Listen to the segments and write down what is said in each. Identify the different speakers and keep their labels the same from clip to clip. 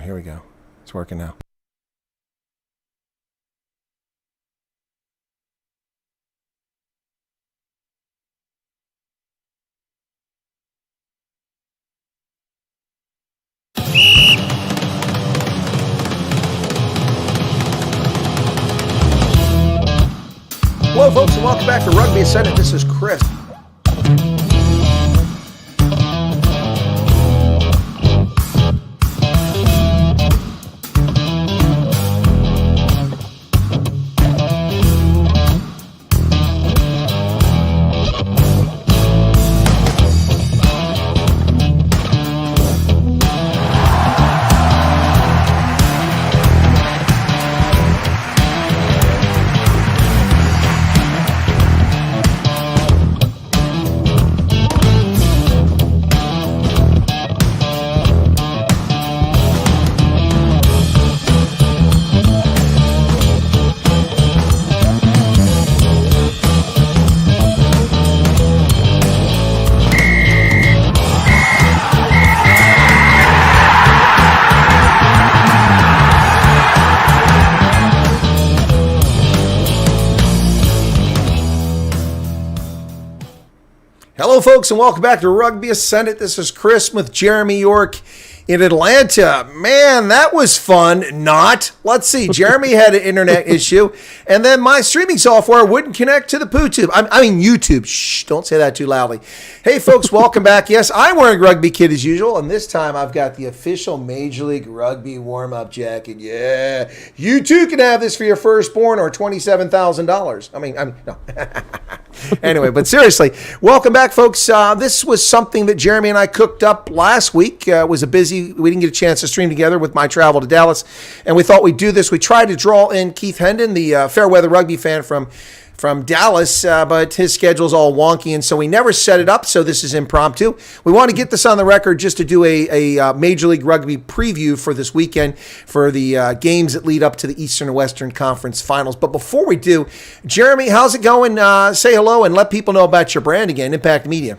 Speaker 1: here we go. It's working now. Hello, folks, and welcome back to Rugby Ascendant. This is Chris. Hello, folks, and welcome back to Rugby Ascendant. This is Chris with Jeremy York in Atlanta. Man, that was fun. Not. Let's see. Jeremy had an internet issue, and then my streaming software wouldn't connect to the PooTube. I mean YouTube. Shh, don't say that too loudly. Hey, folks, welcome back. Yes, I'm wearing Rugby Kit as usual, and this time I've got the official Major League Rugby warm-up jacket. Yeah, you too can have this for your firstborn or $27,000. I mean, no. Anyway, but seriously, welcome back, folks. This was something that Jeremy and I cooked up last week. It was we didn't get a chance to stream together with my travel to Dallas, and we thought we'd do this. We tried to draw in Keith Hendon, the fair weather rugby fan from Dallas, but his schedule's all wonky, and so we never set it up, so this is impromptu. We want to get this on the record just to do a Major League Rugby preview for this weekend for the games that lead up to the Eastern and Western Conference Finals. But before we do, Jeremy, how's it going? Say hello and let people know about your brand again, Impact Media.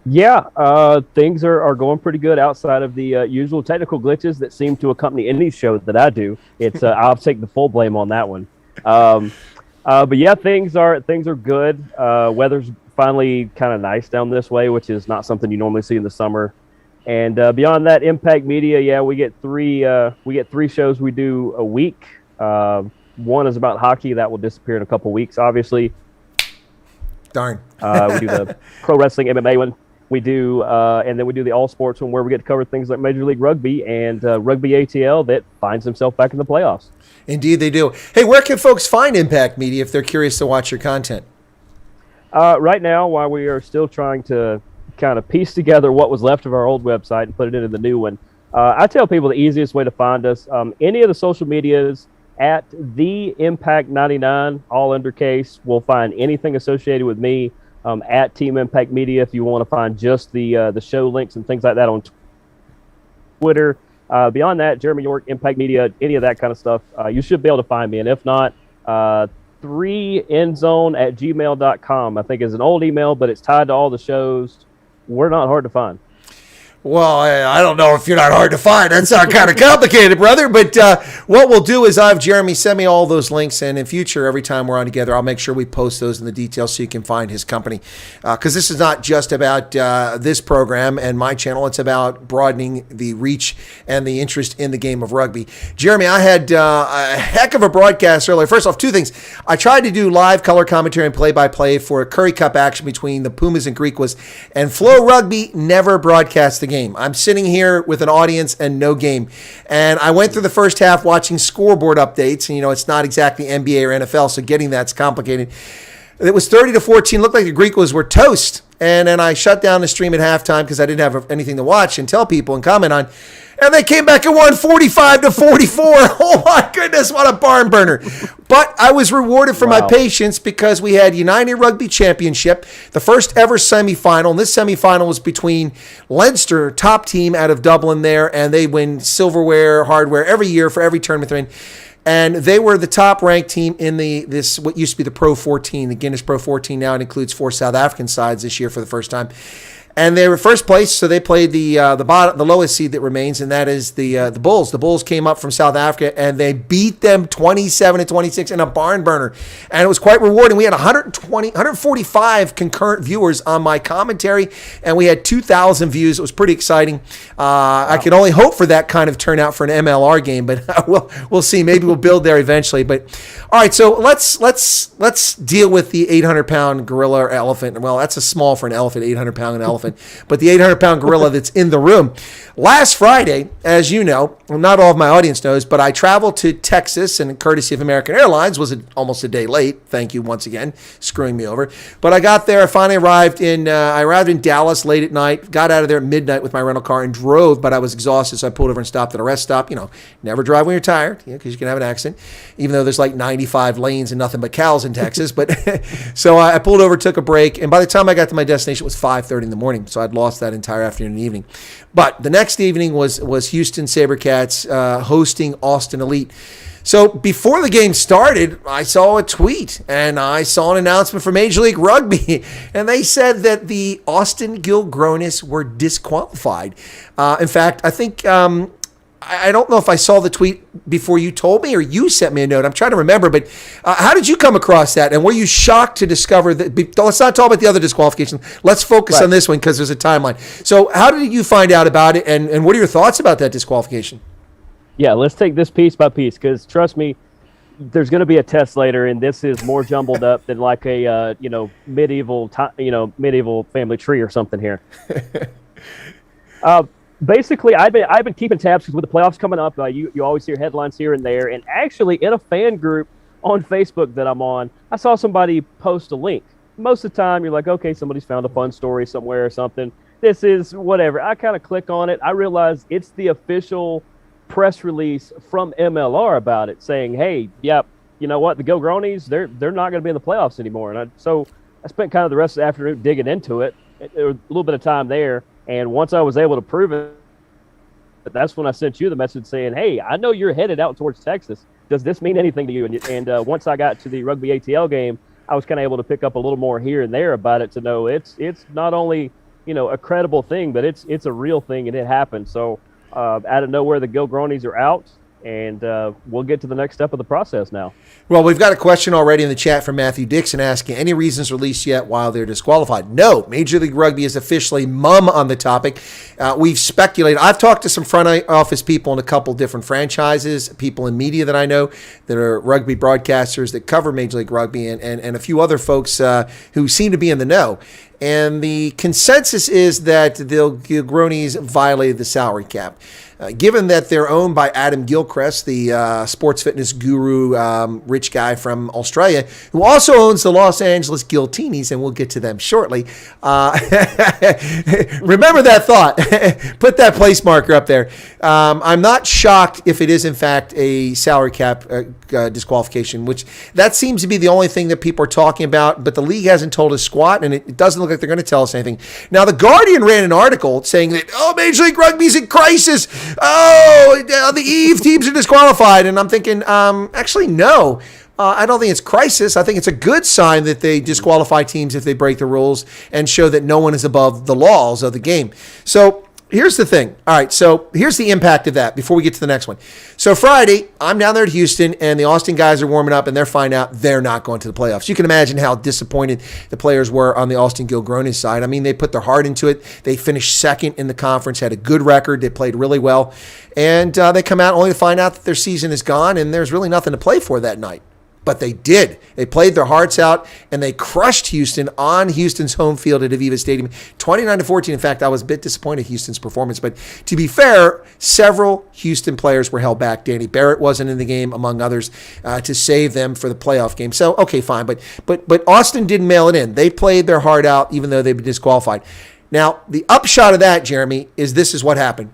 Speaker 2: Yeah, things are going pretty good outside of the usual technical glitches that seem to accompany any show that I do. It's I'll take the full blame on that one. But yeah, things are good. Weather's finally kind of nice down this way, which is not something you normally see in the summer. And beyond that, Impact Media, yeah, we get three shows we do a week. One is about hockey that will disappear in a couple weeks, obviously.
Speaker 1: Darn.
Speaker 2: We do the pro wrestling MMA one. We do, and then we do the all sports one where we get to cover things like Major League Rugby and Rugby ATL that finds himself back in the playoffs.
Speaker 1: Indeed, they do. Hey, where can folks find Impact Media if they're curious to watch your content?
Speaker 2: Right now, while we are still trying to kind of piece together what was left of our old website and put it into the new one, I tell people the easiest way to find us, any of the social medias at the Impact 99, all undercase, will find anything associated with me. At Team Impact Media, if you want to find just the show links and things like that on Twitter. Beyond that, Jeremy York, Impact Media, any of that kind of stuff, you should be able to find me. And if not, 3endzone@gmail.com, I think is an old email, but it's tied to all the shows. We're not hard to find.
Speaker 1: Well, I don't know if you're not hard to find. That's kind of complicated, brother. But what we'll do is I'll have Jeremy send me all those links, and in future, every time we're on together, I'll make sure we post those in the details so you can find his company. Because this is not just about this program and my channel. It's about broadening the reach and the interest in the game of rugby. Jeremy, I had a heck of a broadcast earlier. First off, two things. I tried to do live color commentary and play-by-play for a Curry Cup action between the Pumas and Griquas, and Flow Rugby never broadcast the game. I'm sitting here with an audience and no game. And I went through the first half watching scoreboard updates. And, it's not exactly NBA or NFL, so getting that's complicated. It was 30-14. Looked like the Griquas were toast. And then I shut down the stream at halftime because I didn't have anything to watch and tell people and comment on. And they came back and won 45-44. Oh, my goodness, what a barn burner. But I was rewarded for my patience because we had United Rugby Championship, the first ever semifinal. And this semifinal was between Leinster, top team out of Dublin there, and they win silverware, hardware every year for every tournament they're in. And they were the top-ranked team in this what used to be the Pro 14, the Guinness Pro 14. Now it includes 4 South African sides this year for the first time. And they were first place, so they played the lowest seed that remains, and that is the Bulls. The Bulls came up from South Africa, and they beat them 27-26 in a barn burner, and it was quite rewarding. We had 145 concurrent viewers on my commentary, and we had 2,000 views. It was pretty exciting. I could only hope for that kind of turnout for an MLR game, but we'll see. Maybe we'll build there eventually. But all right, so let's deal with the 800-pound gorilla or elephant. Well, that's a small for an elephant, 800-pound elephant, but the 800-pound gorilla that's in the room. Last Friday, as you know, not all of my audience knows, but I traveled to Texas, and courtesy of American Airlines, was almost a day late. Thank you once again, screwing me over. But I got there. I finally arrived in Dallas late at night. Got out of there at midnight with my rental car and drove, but I was exhausted, so I pulled over and stopped at a rest stop. Never drive when you're tired, because you can have an accident, even though there's like 95 lanes and nothing but cows in Texas. But so I pulled over, took a break, and by the time I got to my destination, it was 5:30 in the morning. So I'd lost that entire afternoon and evening. But the next evening was Houston SaberCats hosting Austin Elite. So before the game started, I saw a tweet and I saw an announcement from Major League Rugby, and they said that the Austin Gilgronis were disqualified. In fact, I think I don't know if I saw the tweet before you told me or you sent me a note. I'm trying to remember, but how did you come across that? And were you shocked to discover that? Let's not talk about the other disqualification. Let's focus on this one because there's a timeline. So how did you find out about it, and what are your thoughts about that disqualification?
Speaker 2: Yeah, let's take this piece by piece, because trust me, there's going to be a test later, and this is more jumbled up than like a medieval family tree or something here. Basically, I've been keeping tabs because with the playoffs coming up, you always hear headlines here and there. And actually, in a fan group on Facebook that I'm on, I saw somebody post a link. Most of the time, you're like, okay, somebody's found a fun story somewhere or something. This is whatever. I kind of click on it. I realize it's the official press release from MLR about it, saying, hey, yeah, you know what, the Gilgronis, they're not going to be in the playoffs anymore. And so I spent kind of the rest of the afternoon digging into it. There was a little bit of time there. And once I was able to prove it, that's when I sent you the message saying, hey, I know you're headed out towards Texas. Does this mean anything to you? And once I got to the Rugby ATL game, I was kind of able to pick up a little more here and there about it to know it's not only, a credible thing, but it's a real thing, and it happened. So out of nowhere, the Gilgronis are out. And we'll get to the next step of the process now. Well,
Speaker 1: we've got a question already in the chat from Matthew Dixon asking, any reasons released yet while they're disqualified? No, Major League Rugby is officially mum on the topic. We've speculated. I've talked to some front office people in a couple different franchises, people in media that I know that are rugby broadcasters that cover Major League Rugby, and a few other folks who seem to be in the know. And the consensus is that the Gilgronis violated the salary cap. Given that they're owned by Adam Gilchrist, the sports fitness guru, rich guy from Australia, who also owns the Los Angeles Guiltinis, and we'll get to them shortly. Remember that thought. Put that place marker up there. I'm not shocked if it is, in fact, a salary cap disqualification, which that seems to be the only thing that people are talking about, but the league hasn't told us squat, and it doesn't look like they're going to tell us anything. Now, The Guardian ran an article saying that, Major League Rugby's in crisis. The Eve teams are disqualified. And I'm thinking, actually, no. I don't think it's crisis. I think it's a good sign that they disqualify teams if they break the rules and show that no one is above the laws of the game. So here's the thing. All right, so here's the impact of that before we get to the next one. So Friday, I'm down there at Houston, and the Austin guys are warming up, and they're finding out they're not going to the playoffs. You can imagine how disappointed the players were on the Austin Gilgronis side. I mean, they put their heart into it. They finished second in the conference, had a good record. They played really well. And they come out only to find out that their season is gone, and there's really nothing to play for that night. But they did. They played their hearts out, and they crushed Houston on Houston's home field at Aviva Stadium, 29-14. In fact, I was a bit disappointed in Houston's performance. But to be fair, several Houston players were held back. Danny Barrett wasn't in the game, among others, to save them for the playoff game. So, okay, fine. But Austin didn't mail it in. They played their heart out, even though they've been disqualified. Now, the upshot of that, Jeremy, is this is what happened.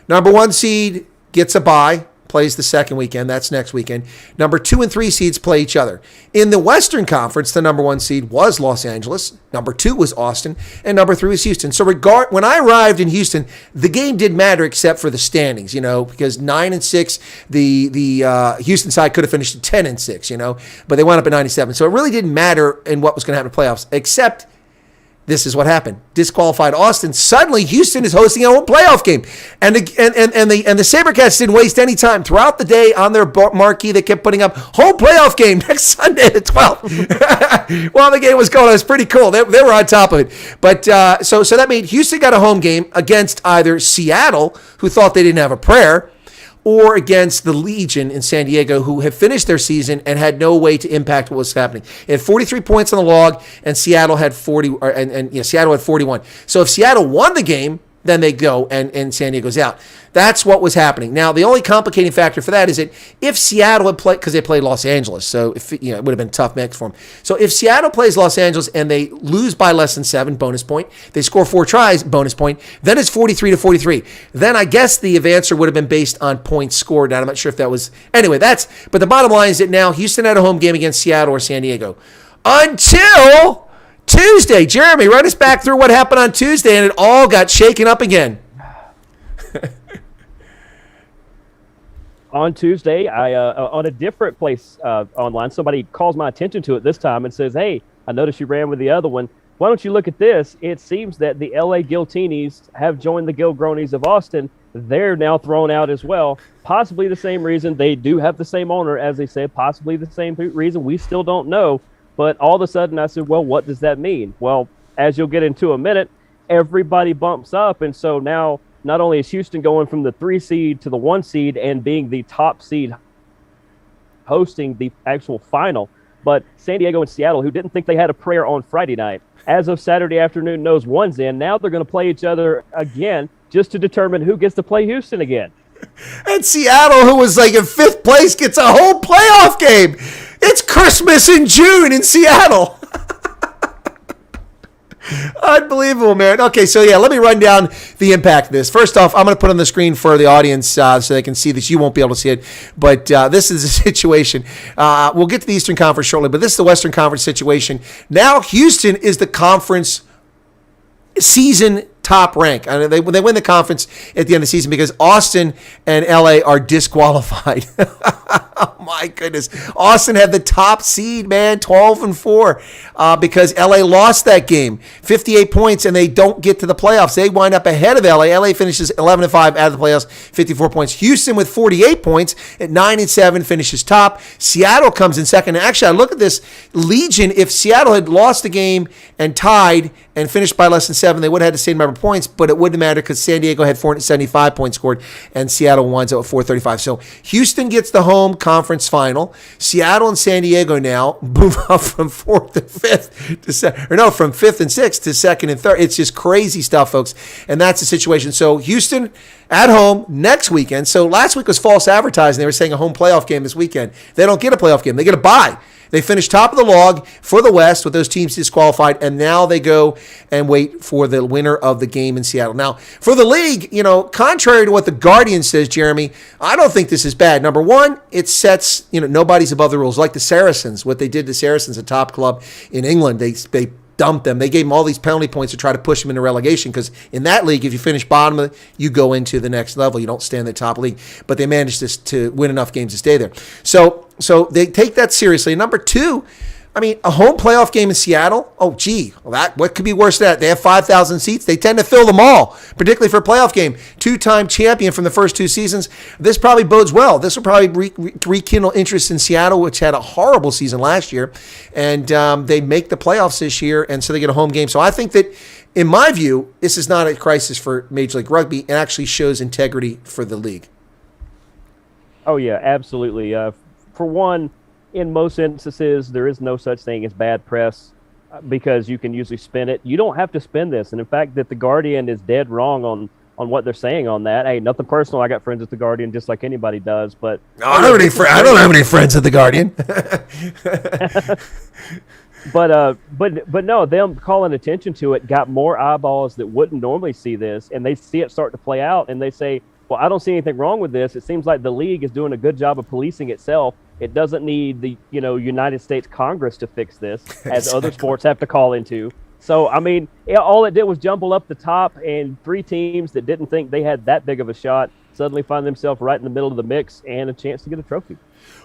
Speaker 1: Number 1 seed gets a bye. Plays the second weekend. That's next weekend. Number 2 and 3 seeds play each other. In the Western Conference, the number 1 seed was Los Angeles. Number 2 was Austin. And number 3 was Houston. So when I arrived in Houston, the game didn't matter except for the standings, because 9-6, the Houston side could have finished at 10-6, but they wound up at 97. So it really didn't matter in what was going to happen in the playoffs, except this is what happened. Disqualified Austin. Suddenly, Houston is hosting a home playoff game. And the Sabercats didn't waste any time. Throughout the day on their marquee, they kept putting up home playoff game next Sunday at 12. While the game was going, it was pretty cool. They were on top of it. But so that made Houston got a home game against either Seattle, who thought they didn't have a prayer, or against the Legion in San Diego, who have finished their season and had no way to impact what was happening. It had 43 points on the log, and Seattle had 40, Seattle had 41. So if Seattle won the game, then they go and San Diego's out. That's what was happening. Now, the only complicating factor for that is that if Seattle had played, because they played Los Angeles, so if it would have been a tough mix for them. So if Seattle plays Los Angeles and they lose by less than 7, bonus point. They score 4 tries, bonus point. Then it's 43-43. Then I guess the answer would have been based on points scored. Now, I'm not sure if that was anyway. But the bottom line is that now Houston had a home game against Seattle or San Diego until Tuesday. Jeremy, run us back through what happened on Tuesday, and it all got shaken up again.
Speaker 2: On Tuesday, I on a different place online, somebody calls my attention to it this time and says, "Hey, I noticed you ran with the other one. Why don't you look at this? It seems that the LA Giltinis have joined the Gilgronis of Austin. They're now thrown out as well. Possibly the same reason. They do have the same owner, as they said. Possibly the same reason. We still don't know. But all of a sudden, I said, well, what does that mean? Well, as you'll get into a minute, everybody bumps up. And so now not only is Houston going from the 3 seed to the 1 seed and being the top seed hosting the actual final, but San Diego and Seattle, who didn't think they had a prayer on Friday night, as of Saturday afternoon, knows one's in. Now they're going to play each other again just to determine who gets to play Houston again.
Speaker 1: And Seattle, who was like in 5th place, gets a whole playoff game. It's Christmas in June in Seattle. Unbelievable, man. Okay, so yeah, let me run down the impact of this. First off, I'm going to put on the screen for the audience so they can see this. You won't be able to see it, but this is a situation. We'll get to the Eastern Conference shortly, but this is the Western Conference situation. Now Houston is the conference season top rank. I mean, they win the conference at the end of the season because Austin and LA are disqualified. Oh my goodness. Austin had the top seed, man, 12-4, because LA lost that game, 58 points, and they don't get to the playoffs. They wind up ahead of LA. LA finishes 11-5 out of the playoffs, 54 points. Houston with 48 points at 9-7 finishes top. Seattle comes in second. And actually, I look at this Legion. If Seattle had lost the game and tied and finished by less than 7, they would have had the same number of points, but it wouldn't matter because San Diego had 475 points scored and Seattle winds up with 435. So Houston gets the home conference final. Seattle and San Diego now move up from 4th and 5th to from 5th and 6th to 2nd and 3rd. It's just crazy stuff, folks. And that's the situation. So Houston at home next weekend. So last week was false advertising. They were saying a home playoff game this weekend. They don't get a playoff game. They get a bye. They finished top of the log for the West with those teams disqualified, and now they go and wait for the winner of the game in Seattle. Now, for the league, contrary to what the Guardian says, Jeremy, I don't think this is bad. Number one, it sets, nobody's above the rules. Like the Saracens, what they did to Saracens, a top club in England, they dumped them. They gave them all these penalty points to try to push them into relegation because in that league, if you finish bottom, you go into the next level. You don't stay in the top league. But they managed to win enough games to stay there. So they take that seriously. Number two, a home playoff game in Seattle, what could be worse than that? They have 5,000 seats. They tend to fill them all, particularly for a playoff game. 2-time champion from the first 2 seasons. This probably bodes well. This will probably rekindle interest in Seattle, which had a horrible season last year. And they make the playoffs this year, and so they get a home game. So I think that, in my view, this is not a crisis for Major League Rugby. It actually shows integrity for the league.
Speaker 2: Oh, yeah, absolutely. For one, in most instances, there is no such thing as bad press because you can usually spin it. You don't have to spin this. And in fact, that the Guardian is dead wrong on what they're saying on that. Hey, nothing personal. I got friends at the Guardian just like anybody does. But
Speaker 1: I don't have any friends at the Guardian.
Speaker 2: But no, them calling attention to it got more eyeballs that wouldn't normally see this, and they see it start to play out, and they say, well, I don't see anything wrong with this. It seems like the league is doing a good job of policing itself. It doesn't need the United States Congress to fix this, as other sports have to call into. So, all it did was jumble up the top, and 3 teams that didn't think they had that big of a shot suddenly find themselves right in the middle of the mix and a chance to get a trophy.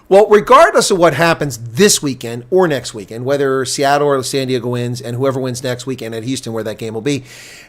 Speaker 1: Well, regardless of what happens this weekend or next weekend, whether Seattle or San Diego wins and whoever wins next weekend at Houston, where that game will be,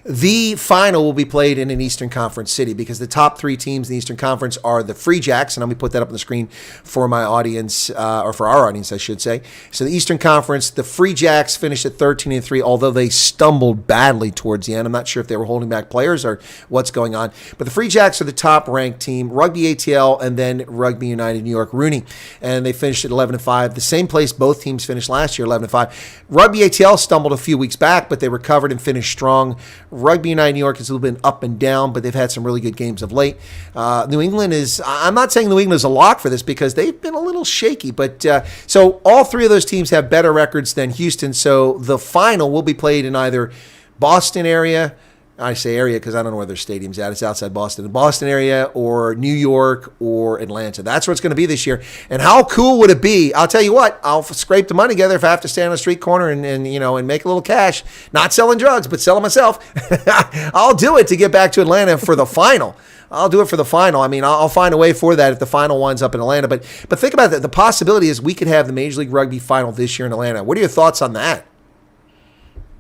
Speaker 1: the final will be played in an Eastern Conference city because the top three teams in the Eastern Conference are the Free Jacks, and let me put that up on the screen for my audience, or for our audience, I should say. So the Eastern Conference, the Free Jacks finished at 13-3, although they stumbled badly towards the end. I'm not sure if they were holding back players or what's going on, but the Free Jacks are the top-ranked team, Rugby ATL, and then Rugby United New York Rooney. And they finished at 11-5, the same place both teams finished last year, 11-5. Rugby ATL stumbled a few weeks back, but they recovered and finished strong. Rugby United New York is a little bit up and down, but they've had some really good games of late. New England is, I'm not saying New England is a lock for this because they've been a little shaky, but so all three of those teams have better records than Houston, so the final will be played in either Boston area, I say area because I don't know where their stadium's at. It's outside Boston. The Boston area or New York or Atlanta. That's where it's going to be this year. And how cool would it be? I'll tell you what, I'll scrape the money together if I have to stand on a street corner and make a little cash. Not selling drugs, but selling myself. I'll do it to get back to Atlanta for the final. I'll do it for the final. I mean, I'll find a way for that if the final one's up in Atlanta. But think about that. The possibility is we could have the Major League Rugby final this year in Atlanta. What are your thoughts on that?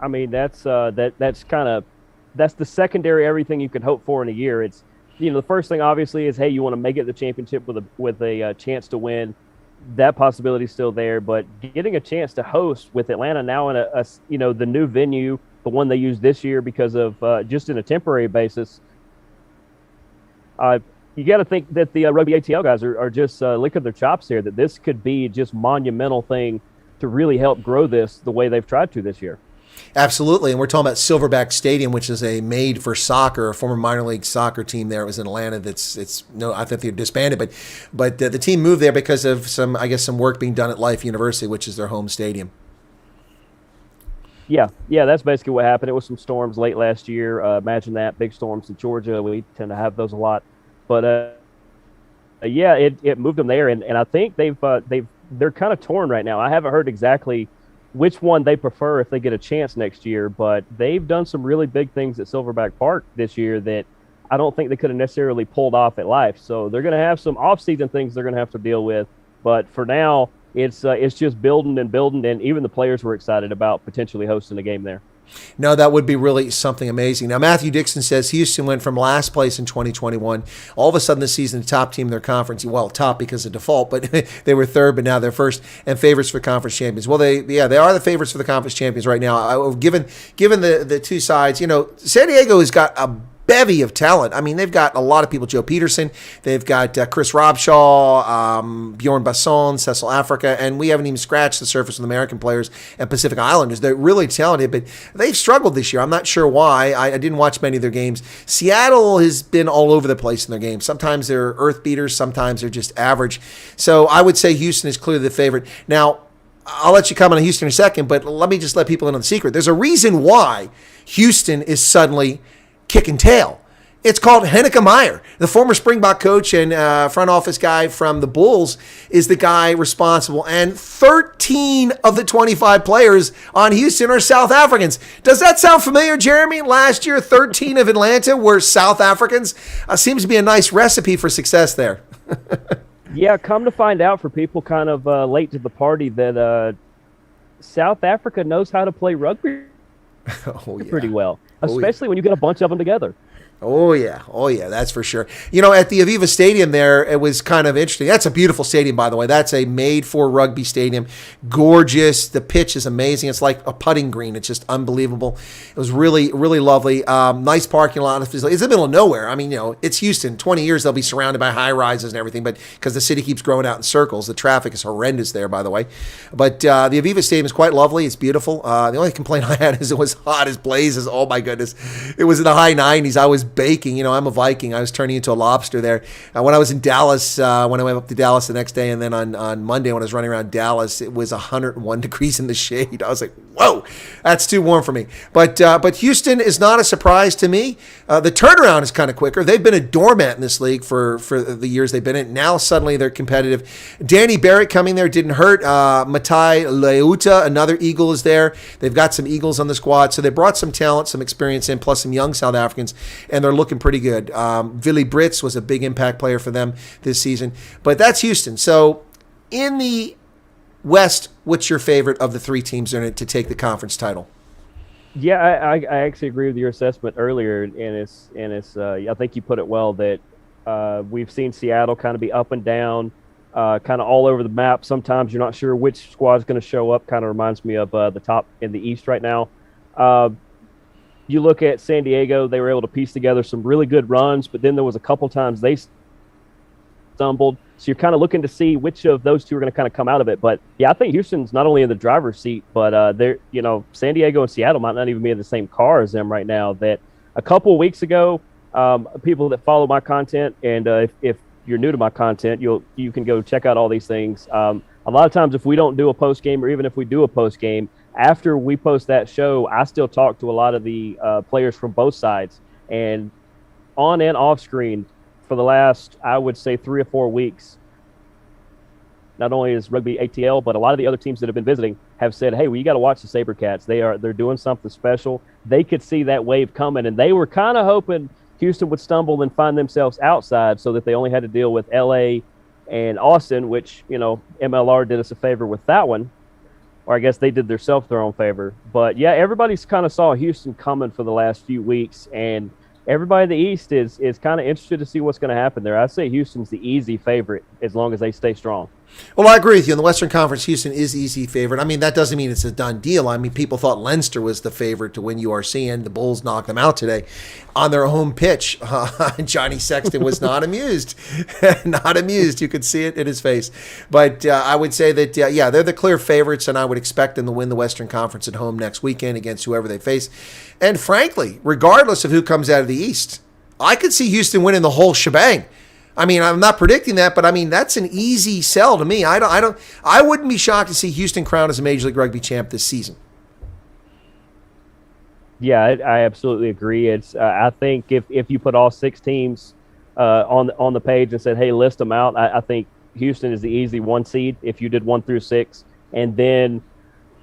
Speaker 2: I mean, that's the secondary everything you can hope for in a year. It's, the first thing obviously is, hey, you want to make it the championship with a chance to win. That possibility is still there, but getting a chance to host with Atlanta now in the new venue, the one they used this year because of just in a temporary basis. You got to think that the Rugby ATL guys are just licking their chops here, that this could be just monumental thing to really help grow this the way they've tried to this year.
Speaker 1: Absolutely, and we're talking about Silverback Stadium, which is a made for soccer, a former minor league soccer team there. It was in Atlanta. I think they disbanded, but the team moved there because of some work being done at Life University, which is their home stadium.
Speaker 2: Yeah, that's basically what happened. It was some storms late last year. Imagine that, big storms in Georgia. We tend to have those a lot, but it moved them there, and I think they're kind of torn right now. I haven't heard exactly which one they prefer if they get a chance next year, but they've done some really big things at Silverback Park this year that I don't think they could have necessarily pulled off at Life. So they're going to have some off-season things they're going to have to deal with, but for now, it's just building, and even the players were excited about potentially hosting a game there.
Speaker 1: No, that would be really something amazing. Now, Matthew Dixon says Houston went from last place in 2021. All of a sudden this season, the top team in their conference, well, top because of default, but they were third, but now they're first and favorites for conference champions. Well, they are the favorites for the conference champions right now. Given the two sides, San Diego has got a bevy of talent. I mean, they've got a lot of people. Joe Peterson, they've got Chris Robshaw, Bjorn Basson, Cecil Africa, and we haven't even scratched the surface with American players and Pacific Islanders. They're really talented, but they've struggled this year. I'm not sure why. I didn't watch many of their games. Seattle has been all over the place in their games. Sometimes they're earth beaters, sometimes they're just average. So I would say Houston is clearly the favorite. Now, I'll let you comment on Houston in a second, but let me just let people in on the secret. There's a reason why Houston is suddenly kicking tail. It's called Henneke Meyer. The former Springbok coach and front office guy from the Bulls is the guy responsible. And 13 of the 25 players on Houston are South Africans. Does that sound familiar, Jeremy? Last year, 13 of Atlanta were South Africans. Seems to be a nice recipe for success there.
Speaker 2: Yeah, come to find out for people kind of late to the party that South Africa knows how to play rugby pretty well. Especially when you get a bunch of them together.
Speaker 1: Oh, yeah, that's for sure. At the Aviva Stadium there, it was kind of interesting. That's a beautiful stadium, by the way. That's a made-for-rugby stadium. Gorgeous. The pitch is amazing. It's like a putting green. It's just unbelievable. It was really, really lovely. Nice parking lot. It's in the middle of nowhere. I mean, it's Houston. 20 years, they'll be surrounded by high-rises and everything, but because the city keeps growing out in circles. The traffic is horrendous there, by the way. But the Aviva Stadium is quite lovely. It's beautiful. The only complaint I had is it was hot as blazes. Oh, my goodness. It was in the high 90s. I was baking. I'm a Viking. I was turning into a lobster there. When I was in Dallas, when I went up to Dallas the next day, and then on Monday when I was running around Dallas, it was 101 degrees in the shade. I was like, whoa, that's too warm for me. But Houston is not a surprise to me. The turnaround is kind of quicker. They've been a doormat in this league for the years they've been in. Now suddenly they're competitive. Danny Barrett coming there didn't hurt. Matai Leuta, another Eagle, is there. They've got some Eagles on the squad. So they brought some talent, some experience in, plus some young South Africans, and they're looking pretty good. Willie Brits was a big impact player for them this season. But that's Houston. So In the West, what's your favorite of the three teams in it to take the conference title?
Speaker 2: Yeah, I actually agree with your assessment earlier, and it's I think you put it well that we've seen Seattle kind of be up and down, kind of all over the map. Sometimes you're not sure which squad is going to show up. Kind of reminds me of the top in the East right now. You look at San Diego; they were able to piece together some really good runs, but then there was a couple times they stumbled. So you're kind of looking to see which of those two are going to kind of come out of it. But yeah, I think Houston's not only in the driver's seat, but they're, San Diego and Seattle might not even be in the same car as them right now. That a couple of weeks ago, people that follow my content, and if you're new to my content, you can go check out all these things. A lot of times, if we don't do a post game, or even if we do a post game, after we post that show, I still talk to a lot of the players from both sides, and on and off screen. For the last, I would say, 3 or 4 weeks, not only is Rugby ATL, but a lot of the other teams that have been visiting have said, hey, well, you got to watch the SaberCats. They're doing something special. They could see that wave coming, and they were kind of hoping Houston would stumble and find themselves outside so that they only had to deal with LA and Austin, which, MLR did us a favor with that one. Or I guess they did themselves their own favor. But, yeah, everybody's kind of saw Houston coming for the last few weeks, and everybody in the East is kind of interested to see what's going to happen there. I say Houston's the easy favorite as long as they stay strong.
Speaker 1: Well, I agree with you. In the Western Conference, Houston is easy favorite. I mean, that doesn't mean it's a done deal. I mean, people thought Leinster was the favorite to win URC, and the Bulls knocked them out today on their home pitch. Johnny Sexton was not amused. Not amused. You could see it in his face. But I would say that, they're the clear favorites, and I would expect them to win the Western Conference at home next weekend against whoever they face. And frankly, regardless of who comes out of the East, I could see Houston winning the whole shebang. I mean, I'm not predicting that, but I mean, that's an easy sell to me. I wouldn't be shocked to see Houston crowned as a Major League Rugby champ this season.
Speaker 2: Yeah, I absolutely agree. It's I think if you put all 6 teams on the page and said, hey, list them out, I think Houston is the easy 1 seed if you did 1 through 6, and then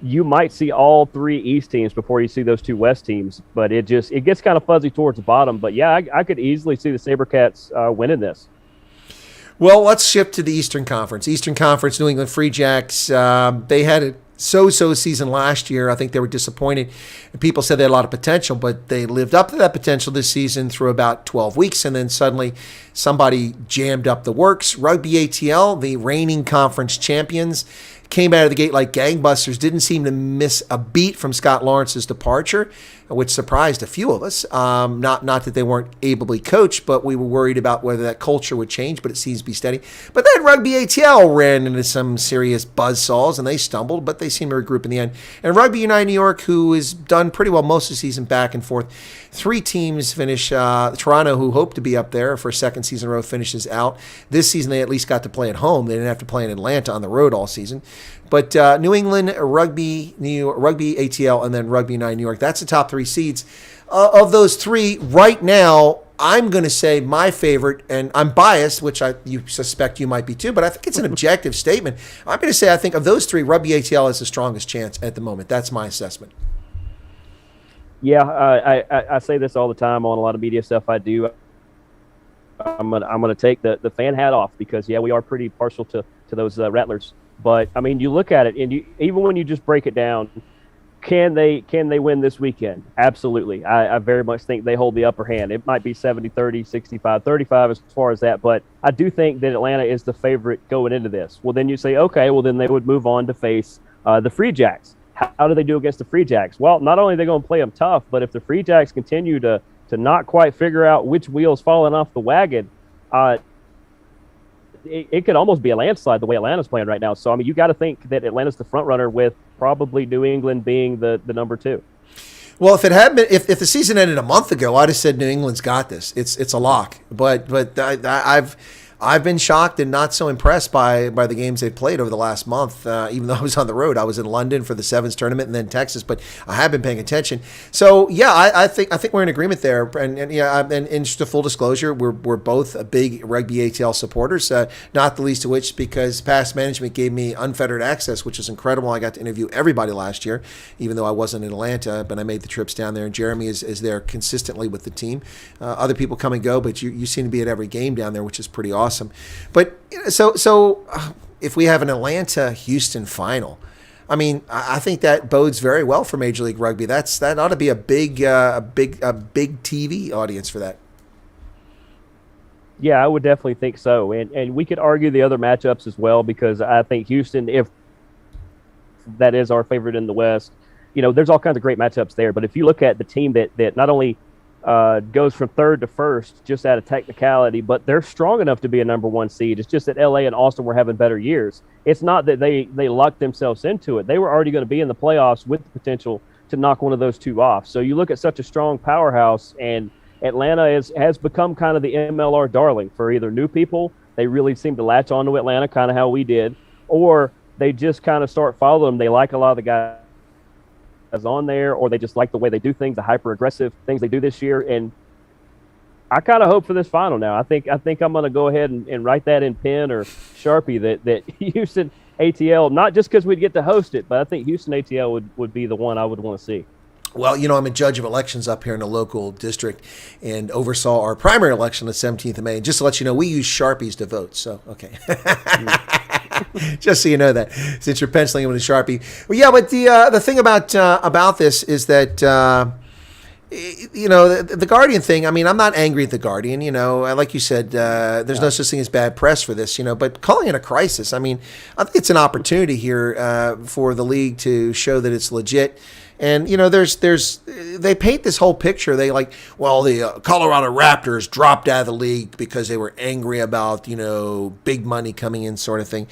Speaker 2: you might see all 3 East teams before you see those 2 West teams. But it gets kind of fuzzy towards the bottom. But yeah, I could easily see the SaberCats winning this.
Speaker 1: Well, let's shift to the Eastern Conference. Eastern Conference, New England Free Jacks, they had a so-so season last year. I think they were disappointed. People said they had a lot of potential, but they lived up to that potential this season through about 12 weeks, and then suddenly somebody jammed up the works. Rugby ATL, the reigning conference champions, came out of the gate like gangbusters, didn't seem to miss a beat from Scott Lawrence's departure, which surprised a few of us. Not that they weren't ably coached, but we were worried about whether that culture would change, but it seems to be steady. But then Rugby ATL ran into some serious buzzsaws, and they stumbled, but they seemed to regroup in the end. And Rugby United New York, who has done pretty well most of the season back and forth, 3 teams finish. Toronto, who hoped to be up there for a second season in a row, finishes out. This season, they at least got to play at home. They didn't have to play in Atlanta on the road all season. But New England, Rugby ATL, and then Rugby United New York, that's the top 3 seeds. Of those 3, right now, I'm going to say my favorite, and I'm biased, which you suspect you might be too, but I think it's an objective statement. I'm going to say I think of those 3, Rugby ATL has the strongest chance at the moment. That's my assessment.
Speaker 2: Yeah, I say this all the time on a lot of media stuff I do. I'm gonna take the fan hat off because, yeah, we are pretty partial to those Rattlers. But, I mean, you look at it, and even when you just break it down, can they win this weekend? Absolutely. I very much think they hold the upper hand. It might be 70-30, 65-35 as far as that, but I do think that Atlanta is the favorite going into this. Well, then you say, okay, well, then they would move on to face the Free Jacks. How do they do against the Free Jacks? Well, not only are they going to play them tough, but if the Free Jacks continue to not quite figure out which wheel's falling off the wagon, it could almost be a landslide the way Atlanta's playing right now. So, I mean, you got to think that Atlanta's the front runner with probably New England being the number 2.
Speaker 1: Well, if it had been, if the season ended a month ago, I'd have said New England's got this. It's a lock. But I've been shocked and not so impressed by the games they've played over the last month. Even though I was on the road, I was in London for the Sevens tournament and then Texas, but I have been paying attention. So yeah, I think we're in agreement there. And just a full disclosure, we're both big Rugby ATL supporters. Not the least of which because past management gave me unfettered access, which is incredible. I got to interview everybody last year, even though I wasn't in Atlanta, but I made the trips down there. And Jeremy is there consistently with the team. Other people come and go, but you seem to be at every game down there, which is pretty awesome. But so if we have an Atlanta-Houston final, I mean, I think that bodes very well for Major League Rugby. That ought to be a big TV audience for that.
Speaker 2: Yeah, I would definitely think so. And we could argue the other matchups as well, because I think Houston, if that is our favorite in the West, there's all kinds of great matchups there. But if you look at the team that not only goes from third to first just out of technicality, but they're strong enough to be a number one seed. It's just that LA and Austin were having better years. It's not that they lucked themselves into it. They were already going to be in the playoffs with the potential to knock one of those two off. So you look at such a strong powerhouse, and Atlanta has become kind of the MLR darling for either new people. They really seem to latch on to Atlanta, kind of how we did, or they just kind of start following them. They like a lot of the guys on there, or they just like the way they do things, the hyper aggressive things they do this year. And I kind of hope for this final now. I think I'm going to go ahead and write that in pen or Sharpie that Houston ATL, not just because we'd get to host it, but I think Houston ATL would be the one I would want to see.
Speaker 1: Well, I'm a judge of elections up here in the local district and oversaw our primary election on the 17th of May. And just to let you know, we use Sharpies to vote. So, okay. Just so you know that, since you're penciling with a Sharpie. Well, yeah, but the thing about this is that, the Guardian thing, I mean, I'm not angry at the Guardian. Like you said, there's no such thing as bad press for this, but calling it a crisis, I mean, I think it's an opportunity here for the league to show that it's legit. And, they paint this whole picture. They the Colorado Raptors dropped out of the league because they were angry about, big money coming in sort of thing.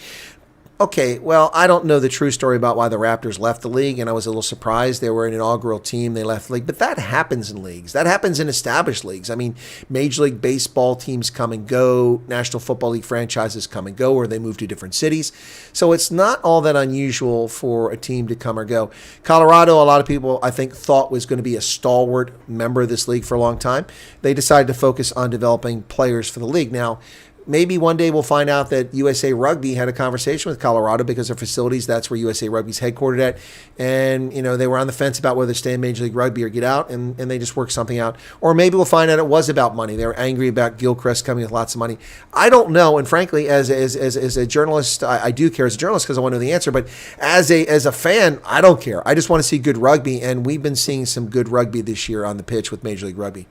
Speaker 1: Okay, well, I don't know the true story about why the Raptors left the league, and I was a little surprised. They were an inaugural team. They left the league. But that happens in leagues. That happens in established leagues. I mean, Major League Baseball teams come and go. National Football League franchises come and go, or they move to different cities. So it's not all that unusual for a team to come or go. Colorado, a lot of people, I think, thought was going to be a stalwart member of this league for a long time. They decided to focus on developing players for the league. Now, maybe one day we'll find out that USA Rugby had a conversation with Colorado because their facilities, that's where USA Rugby's headquartered at. And, they were on the fence about whether to stay in Major League Rugby or get out, and they just worked something out. Or maybe we'll find out it was about money. They were angry about Gilchrist coming with lots of money. I don't know. And frankly, as a journalist, I do care as a journalist because I want to know the answer. But as a fan, I don't care. I just want to see good rugby. And we've been seeing some good rugby this year on the pitch with Major League Rugby.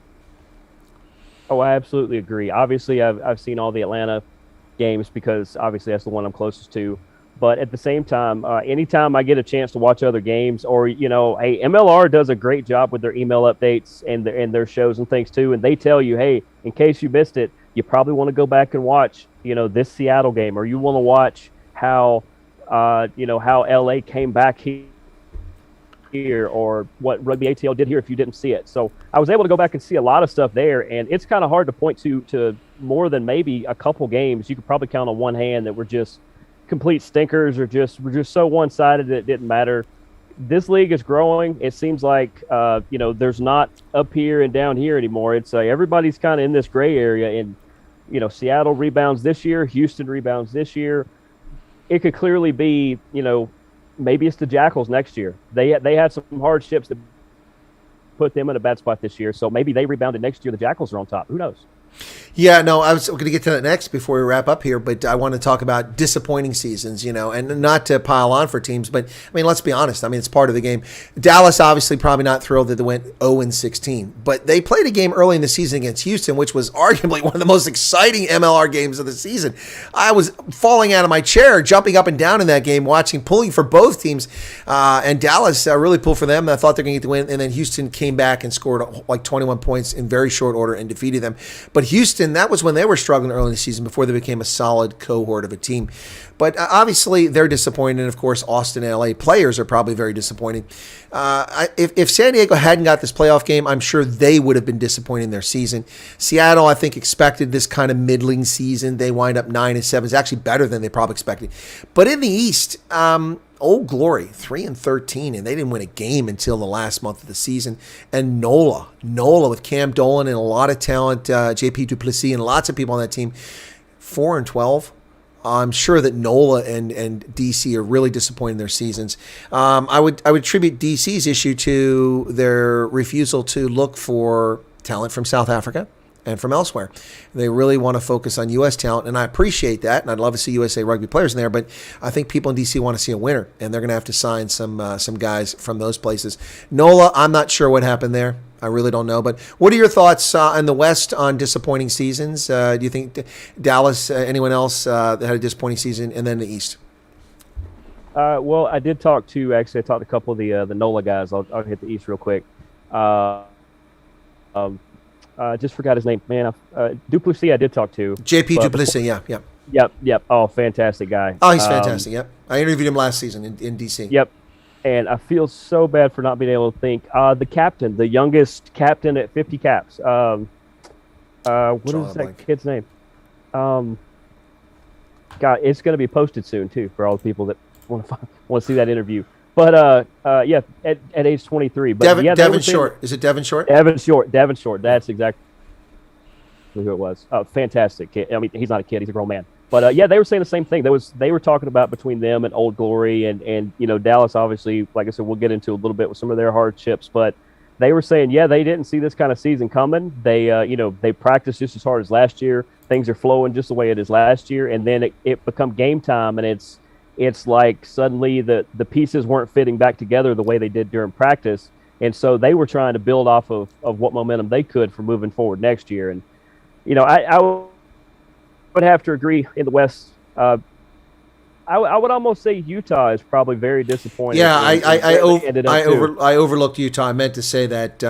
Speaker 2: Oh, I absolutely agree. Obviously, I've seen all the Atlanta games because obviously that's the one I'm closest to. But at the same time, anytime I get a chance to watch other games, or MLR does a great job with their email updates and their shows and things too. And they tell you, hey, in case you missed it, you probably want to go back and watch, this Seattle game, or you want to watch how LA came back here, or what Rugby ATL did here if you didn't see it. So I was able to go back and see a lot of stuff there, and it's kind of hard to point to more than maybe a couple games. You could probably count on one hand that were just complete stinkers, or were just so one-sided that it didn't matter. This league is growing. It seems like there's not up here and down here anymore. It's everybody's kind of in this gray area, and Seattle rebounds this year, Houston rebounds this year. It could clearly be maybe it's the Jackals next year. They had some hardships that put them in a bad spot this year. So maybe they rebounded next year. The Jackals are on top. Who knows?
Speaker 1: Yeah, no, I was going to get to that next before we wrap up here, but I want to talk about disappointing seasons, and not to pile on for teams, but I mean, let's be honest. I mean, it's part of the game. Dallas obviously probably not thrilled that they went 0-16, but they played a game early in the season against Houston, which was arguably one of the most exciting MLR games of the season. I was falling out of my chair, jumping up and down in that game, pulling for both teams, and Dallas really pulled for them. I thought they're going to get the win, and then Houston came back and scored like 21 points in very short order and defeated them. But Houston, that was when they were struggling early in the season before they became a solid cohort of a team. But obviously, they're disappointed. And, of course, Austin and LA players are probably very disappointed. If San Diego hadn't got this playoff game, I'm sure they would have been disappointed in their season. Seattle, I think, expected this kind of middling season. They wind up 9-7. It's actually better than they probably expected. But in the East, Old Glory, 3-13, and they didn't win a game until the last month of the season. And NOLA with Cam Dolan and a lot of talent, JP Duplessis and lots of people on that team, 4-12. I'm sure that NOLA and DC are really disappointed in their seasons. I would attribute DC's issue to their refusal to look for talent from South Africa and from elsewhere. They really want to focus on U.S. talent, and I appreciate that, and I'd love to see USA Rugby players in there, but I think people in D.C. want to see a winner, and they're going to have to sign some guys from those places. NOLA, I'm not sure what happened there. I really don't know. But what are your thoughts in the West on disappointing seasons? Do you think Dallas, anyone else that had a disappointing season, and then the East?
Speaker 2: Well, I talked to a couple of the NOLA guys. I'll hit the East real quick. Just forgot his name, man. Duplessis I did talk to.
Speaker 1: JP Duplessis, yeah.
Speaker 2: Yep. Oh, fantastic guy.
Speaker 1: Oh, he's fantastic, yep. I interviewed him last season in D.C.
Speaker 2: Yep. And I feel so bad for not being able to think. The captain, the youngest captain at 50 caps. What is that kid's name? God, it's going to be posted soon, too, for all the people that want to see that interview. But, yeah, at age 23. But
Speaker 1: Devin Short. Is it Devin Short?
Speaker 2: Devin Short. That's exactly who it was. Fantastic kid. I mean, he's not a kid. He's a grown man. But, yeah, they were saying the same thing. They were talking about between them and Old Glory and Dallas, obviously, like I said, we'll get into a little bit with some of their hardships. But they were saying, yeah, they didn't see this kind of season coming. They, they practiced just as hard as last year. Things are flowing just the way it is last year. And then it become game time, and it's like suddenly the pieces weren't fitting back together the way they did during practice. And so they were trying to build off of what momentum they could for moving forward next year. And, I would have to agree in the West. I would almost say Utah is probably very disappointed.
Speaker 1: Yeah, I overlooked Utah. I meant to say that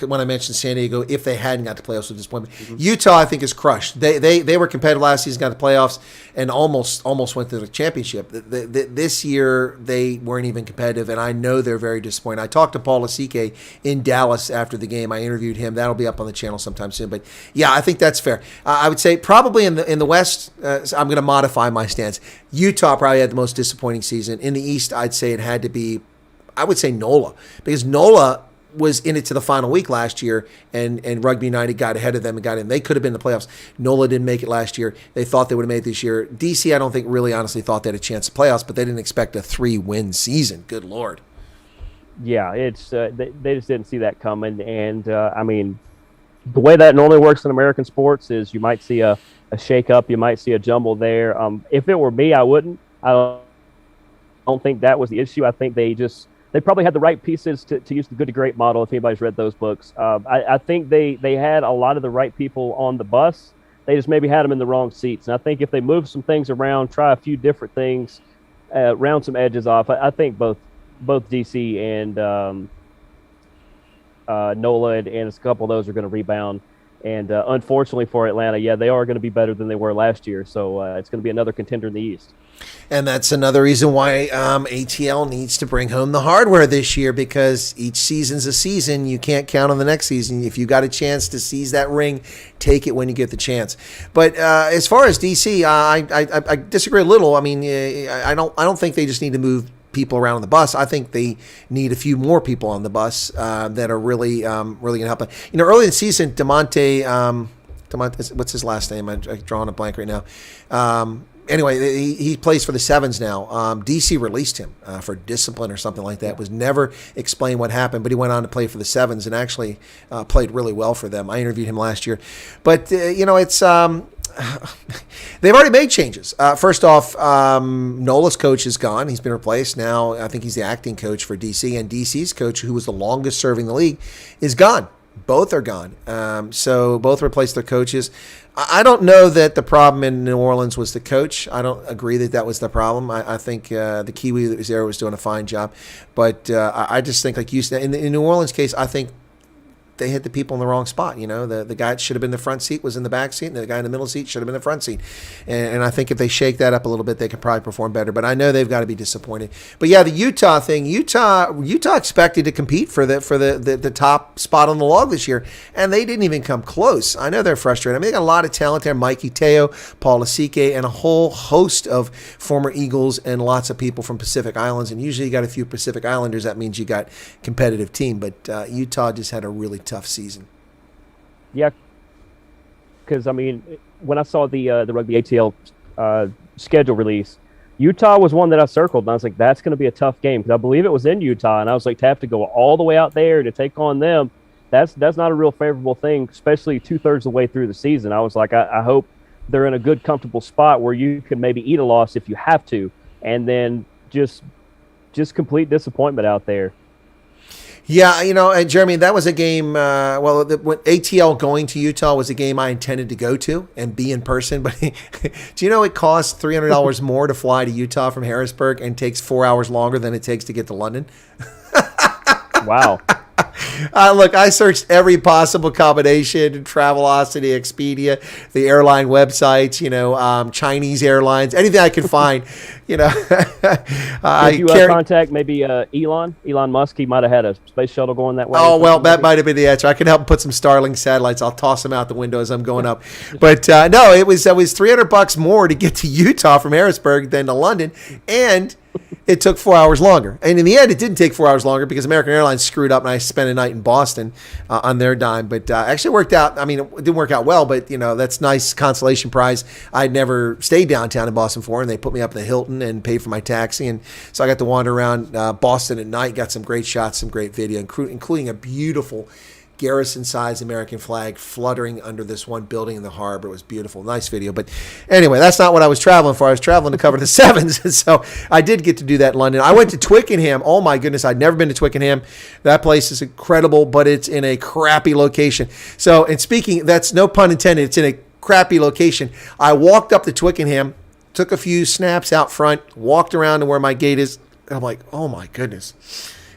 Speaker 1: when I mentioned San Diego, if they hadn't got to playoffs, with disappointment. Mm-hmm. Utah, I think, is crushed. They were competitive last season, got to playoffs, and almost went to the championship. This year, they weren't even competitive, and I know they're very disappointed. I talked to Paul Lasike in Dallas after the game. I interviewed him. That'll be up on the channel sometime soon. But yeah, I think that's fair. I would say probably in the West, I'm going to modify my stance. Utah probably had the most disappointing season. In the East, I'd say it had to be, I would say NOLA, because NOLA was in it to the final week last year, and Rugby United got ahead of them and got in. They could have been in the playoffs. NOLA didn't make it last year. They thought they would have made it this year. DC, I don't think really honestly thought they had a chance at playoffs, but they didn't expect a 3-win season. Good Lord.
Speaker 2: Yeah, it's they just didn't see that coming. And, I mean, the way that normally works in American sports is you might see a shake-up, you might see a jumble there. If it were me, I wouldn't. I don't think that was the issue. I think they probably had the right pieces to use the Good to Great model, if anybody's read those books. I think they had a lot of the right people on the bus. They just maybe had them in the wrong seats. And I think if they move some things around, try a few different things, round some edges off, I think both DC and NOLA and a couple of those are going to rebound. And unfortunately for Atlanta, yeah, they are going to be better than they were last year. So it's going to be another contender in the East.
Speaker 1: And that's another reason why ATL needs to bring home the hardware this year, because each season's a season. You can't count on the next season. If you got a chance to seize that ring, take it when you get the chance. But as far as DC, I disagree a little. I mean, I don't think they just need to move people around on the bus. I think they need a few more people on the bus that are really going to help. Early in the season, Demonte, what's his last name? I'm drawing a blank right now. Anyway, he plays for the Sevens now. DC released him for discipline or something like that. It was never explained what happened, but he went on to play for the Sevens and actually played really well for them. I interviewed him last year. But, it's... they've already made changes. First off, Nola's coach is gone. He's been replaced. Now I think he's the acting coach for DC, and DC's coach, who was the longest serving the league, is gone. Both are gone. So both replaced their coaches. I don't know that the problem in New Orleans was the coach. I don't agree that was the problem. I think the Kiwi that was there was doing a fine job. But I just think, like you said, in the New Orleans case, I think they hit the people in the wrong spot. The guy that should have been in the front seat was in the back seat, and the guy in the middle seat should have been in the front seat. And I think if they shake that up a little bit, they could probably perform better. But I know they've got to be disappointed. But yeah, the Utah thing, Utah expected to compete for the top spot on the log this year, and they didn't even come close. I know they're frustrated. I mean, they got a lot of talent there: Mikey Teo, Paul Lasike, and a whole host of former Eagles and lots of people from Pacific Islands. And usually you got a few Pacific Islanders. That means you got competitive team. But Utah just had a really tough season.
Speaker 2: Yeah, because I mean, when I saw the Rugby ATL schedule release, Utah was one that I circled, and I was like, that's going to be a tough game, because I believe it was in Utah, and I was like, to have to go all the way out there to take on them, that's not a real favorable thing, especially 2/3 of the way through the season. I was like, I hope they're in a good, comfortable spot where you can maybe eat a loss if you have to, and then just complete disappointment out there.
Speaker 1: Yeah, and Jeremy, that was a game. When ATL going to Utah was a game I intended to go to and be in person. But do you know it costs $300 more to fly to Utah from Harrisburg and takes 4 hours longer than it takes to get to London?
Speaker 2: Wow.
Speaker 1: Look, I searched every possible combination: Travelocity, Expedia, the airline websites, Chinese airlines, anything I could find.
Speaker 2: If you contact maybe Elon Musk, he might have had a space shuttle going that way.
Speaker 1: Oh, well, that might have been the answer. I can help him put some Starlink satellites. I'll toss them out the window as I'm going up. But no, it was $300 more to get to Utah from Harrisburg than to London, and it took 4 hours longer. And in the end, it didn't take 4 hours longer because American Airlines screwed up and I spent a night in Boston on their dime. But actually worked out. I mean, it didn't work out well, but, that's nice consolation prize. I'd never stayed downtown in Boston before, and they put me up at the Hilton and paid for my taxi. And so I got to wander around Boston at night, got some great shots, some great video, including a beautiful garrison-sized American flag fluttering under this one building in the harbor. It was beautiful. Nice video. But anyway, that's not what I was traveling for. I was traveling to cover the Sevens. And so I did get to do that in London. I went to Twickenham. Oh, my goodness. I'd never been to Twickenham. That place is incredible, but it's in a crappy location. So, and speaking, that's no pun intended. It's in a crappy location. I walked up to Twickenham, took a few snaps out front, walked around to where my gate is. And I'm like, oh, my goodness.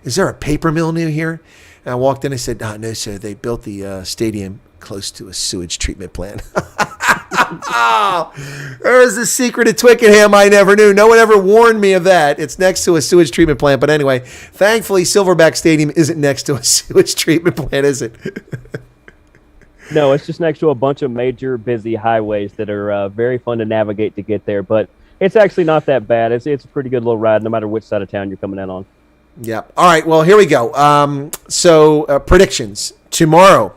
Speaker 1: Is there a paper mill near here? And I walked in and said, no, sir, they built the stadium close to a sewage treatment plant. Oh, there's a secret of Twickenham I never knew. No one ever warned me of that. It's next to a sewage treatment plant. But anyway, thankfully, Silverback Stadium isn't next to a sewage treatment plant, is it?
Speaker 2: No, it's just next to a bunch of major busy highways that are very fun to navigate to get there. But it's actually not that bad. It's a pretty good little ride no matter which side of town you're coming in on.
Speaker 1: Yeah. All right. Well, here we go. So predictions tomorrow.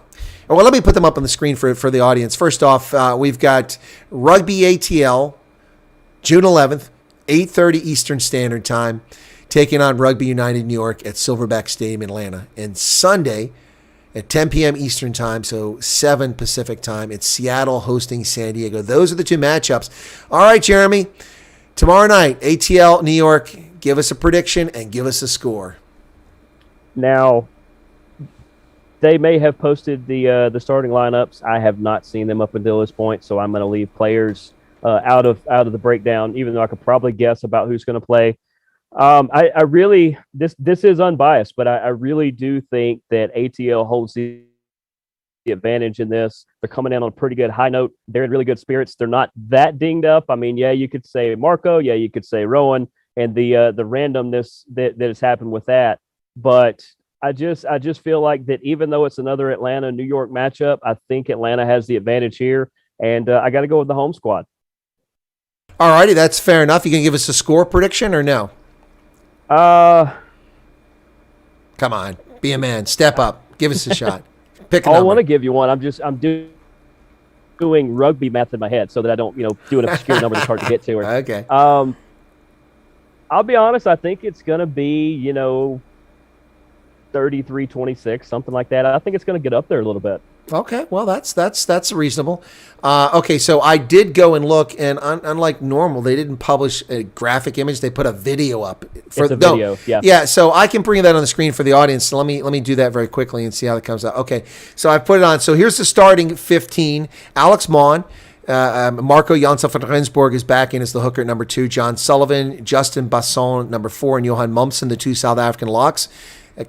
Speaker 1: Well, let me put them up on the screen for the audience. First off, we've got Rugby ATL, June 11th, 8:30 Eastern Standard Time, taking on Rugby United New York at Silverback Stadium in Atlanta. And Sunday at 10 p.m. Eastern Time, so 7 Pacific Time, it's Seattle hosting San Diego. Those are the two matchups. All right, Jeremy. Tomorrow night, ATL New York. Give us a prediction and give us a score.
Speaker 2: Now, they may have posted the starting lineups. I have not seen them up until this point, so I'm going to leave players out of the breakdown, even though I could probably guess about who's going to play. I really this is unbiased, but I really do think that ATL holds the advantage in this. They're coming in on a pretty good high note. They're in really good spirits. They're not that dinged up. I mean, yeah, you could say Marco, yeah, you could say Rowan, and the randomness that has happened with that. But I just feel like that even though it's another Atlanta-New York matchup, I think Atlanta has the advantage here, and I got to go with the home squad.
Speaker 1: All righty, that's fair enough. You can give us a score prediction or no?
Speaker 2: Come
Speaker 1: on, be a man. Step up. Give us a shot. Pick a
Speaker 2: number.
Speaker 1: number.
Speaker 2: I want to give you one. I'm doing rugby math in my head so that I don't do an obscure number that's hard to get to.
Speaker 1: Okay.
Speaker 2: I'll be honest. I think it's going to be 33-26, something like that. I think it's going to get up there a little bit.
Speaker 1: Okay, well, that's reasonable. Okay, so I did go and look, and unlike normal, they didn't publish a graphic image. They put a video up.
Speaker 2: It's a video, yeah.
Speaker 1: Yeah, so I can bring that on the screen for the audience. So let me do that very quickly and see how it comes out. Okay, so I put it on. So here's the starting 15. Alex Maughan. Marco Janssen van Rensburg is back in as the hooker at number 2. John Sullivan, Justin Basson, number 4, and Johan Mumsen, the 2 South African locks.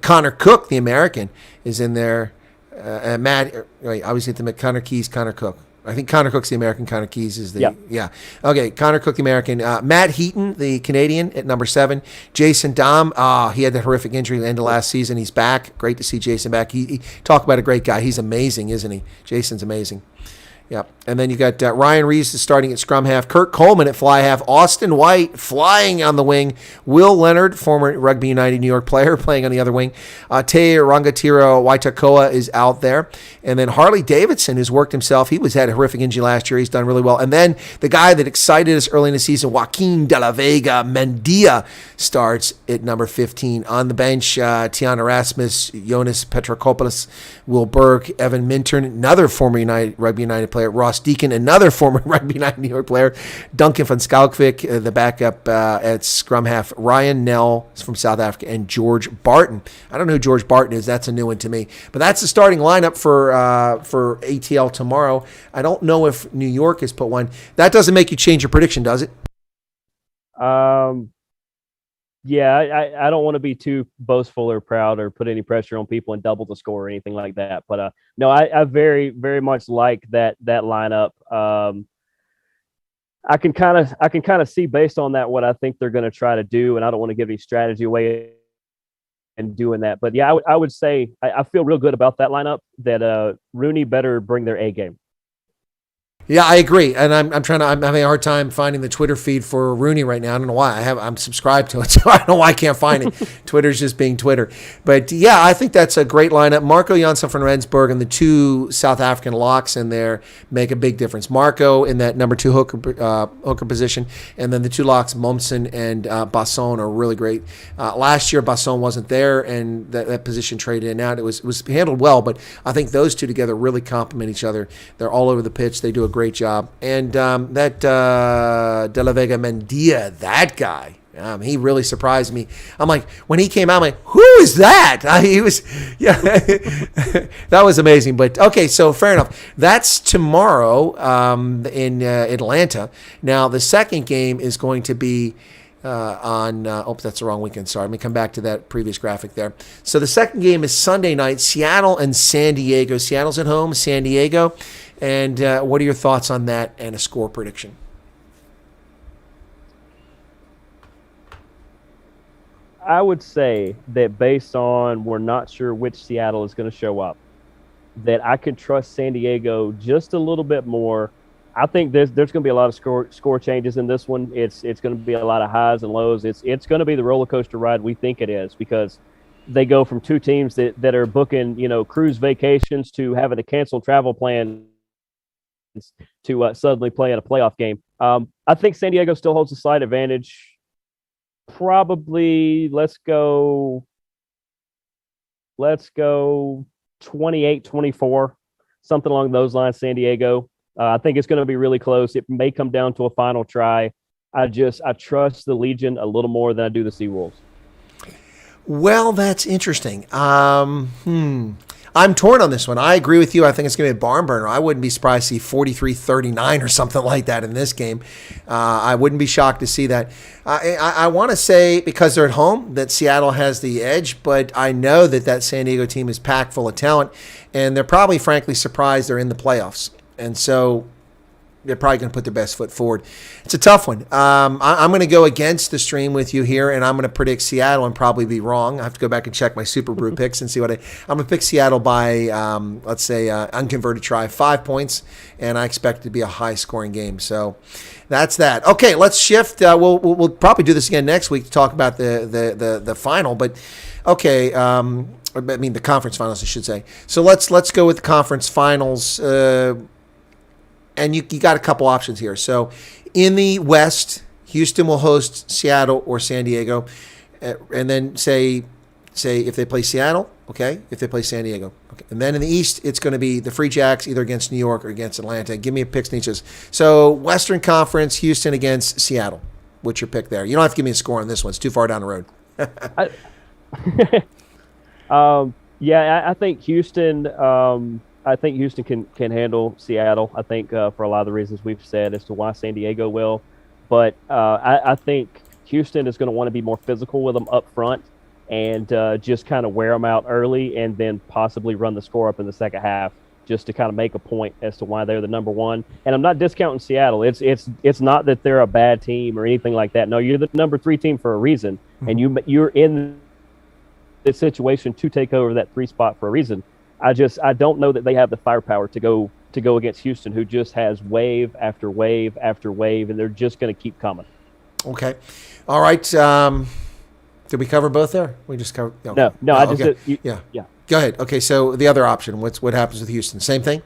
Speaker 1: Connor Cook, the American, is in there. I always hit them at Connor Keys, Connor Cook. I think Connor Cook's the American. Connor Keys is the yeah. Okay, Connor Cook, the American. Matt Heaton, the Canadian, at number 7. Jason Dahm, he had that horrific injury at the end of last season. He's back. Great to see Jason back. He talk about a great guy. He's amazing, isn't he? Jason's amazing. Yep. And then you got Ryan Reeves starting at scrum half, Kurt Coleman at fly half, Austin White flying on the wing, Will Leonard, former Rugby United New York player, playing on the other wing. Te Rangatira Waitakoa is out there. And then Harley Davidson, who's worked himself. He had a horrific injury last year. He's done really well. And then the guy that excited us early in the season, Joaquin de la Vega Mendia, starts at number 15. On the bench, Tiana Erasmus, Jonas Petrokopoulos, Will Burke, Evan Minturn, another former Rugby United player, Ross Deacon, another former Rugby United New York player, Duncan van Skalkvik, the backup at scrum half, Ryan Nell from South Africa, and George Barton. I don't know who George Barton is. That's a new one to me. But that's the starting lineup for ATL tomorrow. I don't know if New York has put one. That doesn't make you change your prediction, does it?
Speaker 2: Yeah, I don't want to be too boastful or proud or put any pressure on people and double the score or anything like that. But no, I very, very much like that lineup. I can kind of see based on that what I think they're going to try to do, and I don't want to give any strategy away in doing that. But yeah, I would say I feel real good about that lineup. That Rooney better bring their A game.
Speaker 1: Yeah, I agree, and I'm having a hard time finding the Twitter feed for Rooney right now. I don't know why. I'm subscribed to it, so I don't know why I can't find it. Twitter's just being Twitter. But yeah, I think that's a great lineup. Marco Janssen from Rensburg and the two South African locks in there make a big difference. Marco in that number 2 hooker position, and then the two locks, Momsen and Basson, are really great. Last year, Basson wasn't there, and that position traded in and out. It was handled well, but I think those two together really complement each other. They're all over the pitch. They do a great job. And that De La Vega Mendia, that guy, he really surprised me. I'm like, when he came out, I'm like, who is that? That was amazing. But okay, so fair enough. That's tomorrow in Atlanta. Now, the second game is going to be that's the wrong weekend. Sorry. Let me come back to that previous graphic there. So the second game is Sunday night, Seattle and San Diego. Seattle's at home, San Diego. And what are your thoughts on that and a score prediction?
Speaker 2: I would say that based on we're not sure which Seattle is going to show up, that I could trust San Diego just a little bit more. I think there's going to be a lot of score changes in this one. It's going to be a lot of highs and lows. It's going to be the roller coaster ride we think it is, because they go from two teams that are booking, cruise vacations to having to cancel travel plans to suddenly play in a playoff game. I think San Diego still holds a slight advantage. Probably let's go 28-24, something along those lines, San Diego. I think it's going to be really close. It may come down to a final try. I trust the Legion a little more than I do the Seawolves.
Speaker 1: Well, that's interesting. I'm torn on this one. I agree with you. I think it's going to be a barn burner. I wouldn't be surprised to see 43-39 or something like that in this game. I wouldn't be shocked to see that. I want to say, because they're at home, that Seattle has the edge, but I know that San Diego team is packed full of talent, and they're probably, frankly, surprised they're in the playoffs. And so they're probably going to put their best foot forward. It's a tough one. I'm going to go against the stream with you here, and I'm going to predict Seattle and probably be wrong. I have to go back and check my Super Brew picks and see what I'm going to pick Seattle by, let's say, unconverted try, 5 points, and I expect it to be a high-scoring game. So that's that. Okay, let's shift. We'll probably do this again next week to talk about the final, but okay. The conference finals, I should say. So let's go with the conference finals. And you got a couple options here. So in the West, Houston will host Seattle or San Diego. And then say if they play Seattle, okay, if they play San Diego. Okay. And then in the East, it's going to be the Free Jacks either against New York or against Atlanta. Give me a pick, Sneeches. So Western Conference, Houston against Seattle. What's your pick there? You don't have to give me a score on this one. It's too far down the road.
Speaker 2: I think Houston. I think Houston can handle Seattle. I think for a lot of the reasons we've said as to why San Diego will, but I think Houston is going to want to be more physical with them up front and just kind of wear them out early, and then possibly run the score up in the second half just to kind of make a point as to why they're the number one. And I'm not discounting Seattle. It's not that they're a bad team or anything like that. No, you're the number 3 team for a reason, and you're in this situation to take over that 3 spot for a reason. I don't know that they have the firepower to go to go against Houston, who just has wave after wave after wave, and they're just going to keep coming.
Speaker 1: Okay. All right. Did we cover both there? We just covered.
Speaker 2: No, I just
Speaker 1: okay.
Speaker 2: did.
Speaker 1: Yeah. Go ahead. Okay. So the other option, what happens with Houston? Same thing?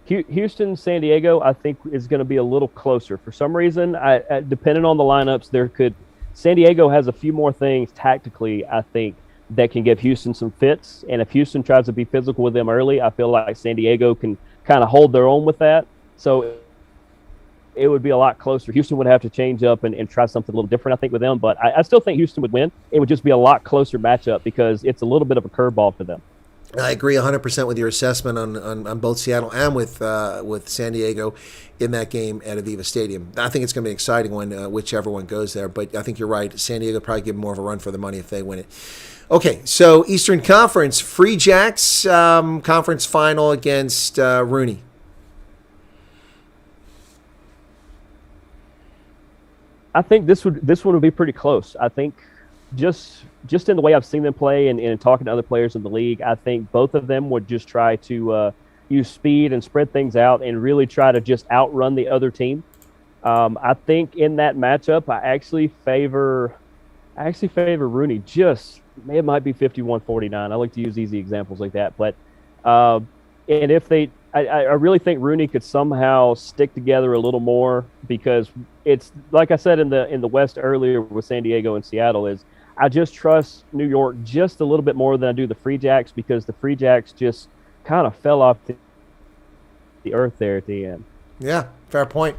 Speaker 2: Houston, San Diego, I think is going to be a little closer. For some reason, depending on the lineups, San Diego has a few more things tactically, I think, that can give Houston some fits. And if Houston tries to be physical with them early, I feel like San Diego can kind of hold their own with that. So it would be a lot closer. Houston would have to change up and try something a little different, I think, with them. But I still think Houston would win. It would just be a lot closer matchup because it's a little bit of a curveball for them.
Speaker 1: I agree 100% with your assessment on both Seattle and with San Diego in that game at Aviva Stadium. I think it's going to be an exciting one, whichever one goes there. But I think you're right. San Diego probably give more of a run for the money if they win it. Okay, so Eastern Conference, Free Jacks conference final against Rooney.
Speaker 2: I think this one would be pretty close. I think just in the way I've seen them play and talking to other players in the league, I think both of them would just try to use speed and spread things out and really try to just outrun the other team. I think in that matchup, I actually favor Rooney. It might be 51-49. I like to use easy examples like that, but and if I really think Rooney could somehow stick together a little more because it's like I said in the West earlier with San Diego and Seattle is I just trust New York just a little bit more than I do the Free Jacks because the Free Jacks just kind of fell off the earth there at the end.
Speaker 1: Yeah, fair point.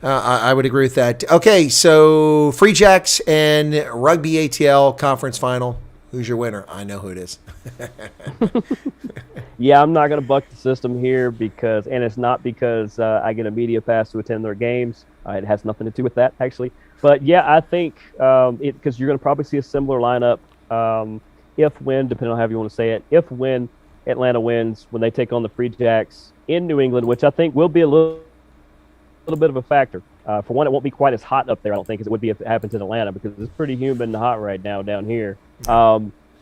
Speaker 1: I would agree with that. Okay, so Free Jacks and Rugby ATL conference final. Who's your winner? I know who it is.
Speaker 2: Yeah, I'm not going to buck the system here and it's not because I get a media pass to attend their games. It has nothing to do with that, actually. But yeah, I think because you're going to probably see a similar lineup depending on how you want to say it, when Atlanta wins, when they take on the Free Jacks in New England, which I think will be a little bit of a factor. For one, it won't be quite as hot up there, I don't think, as it would be if it happens in Atlanta because it's pretty humid and hot right now down here.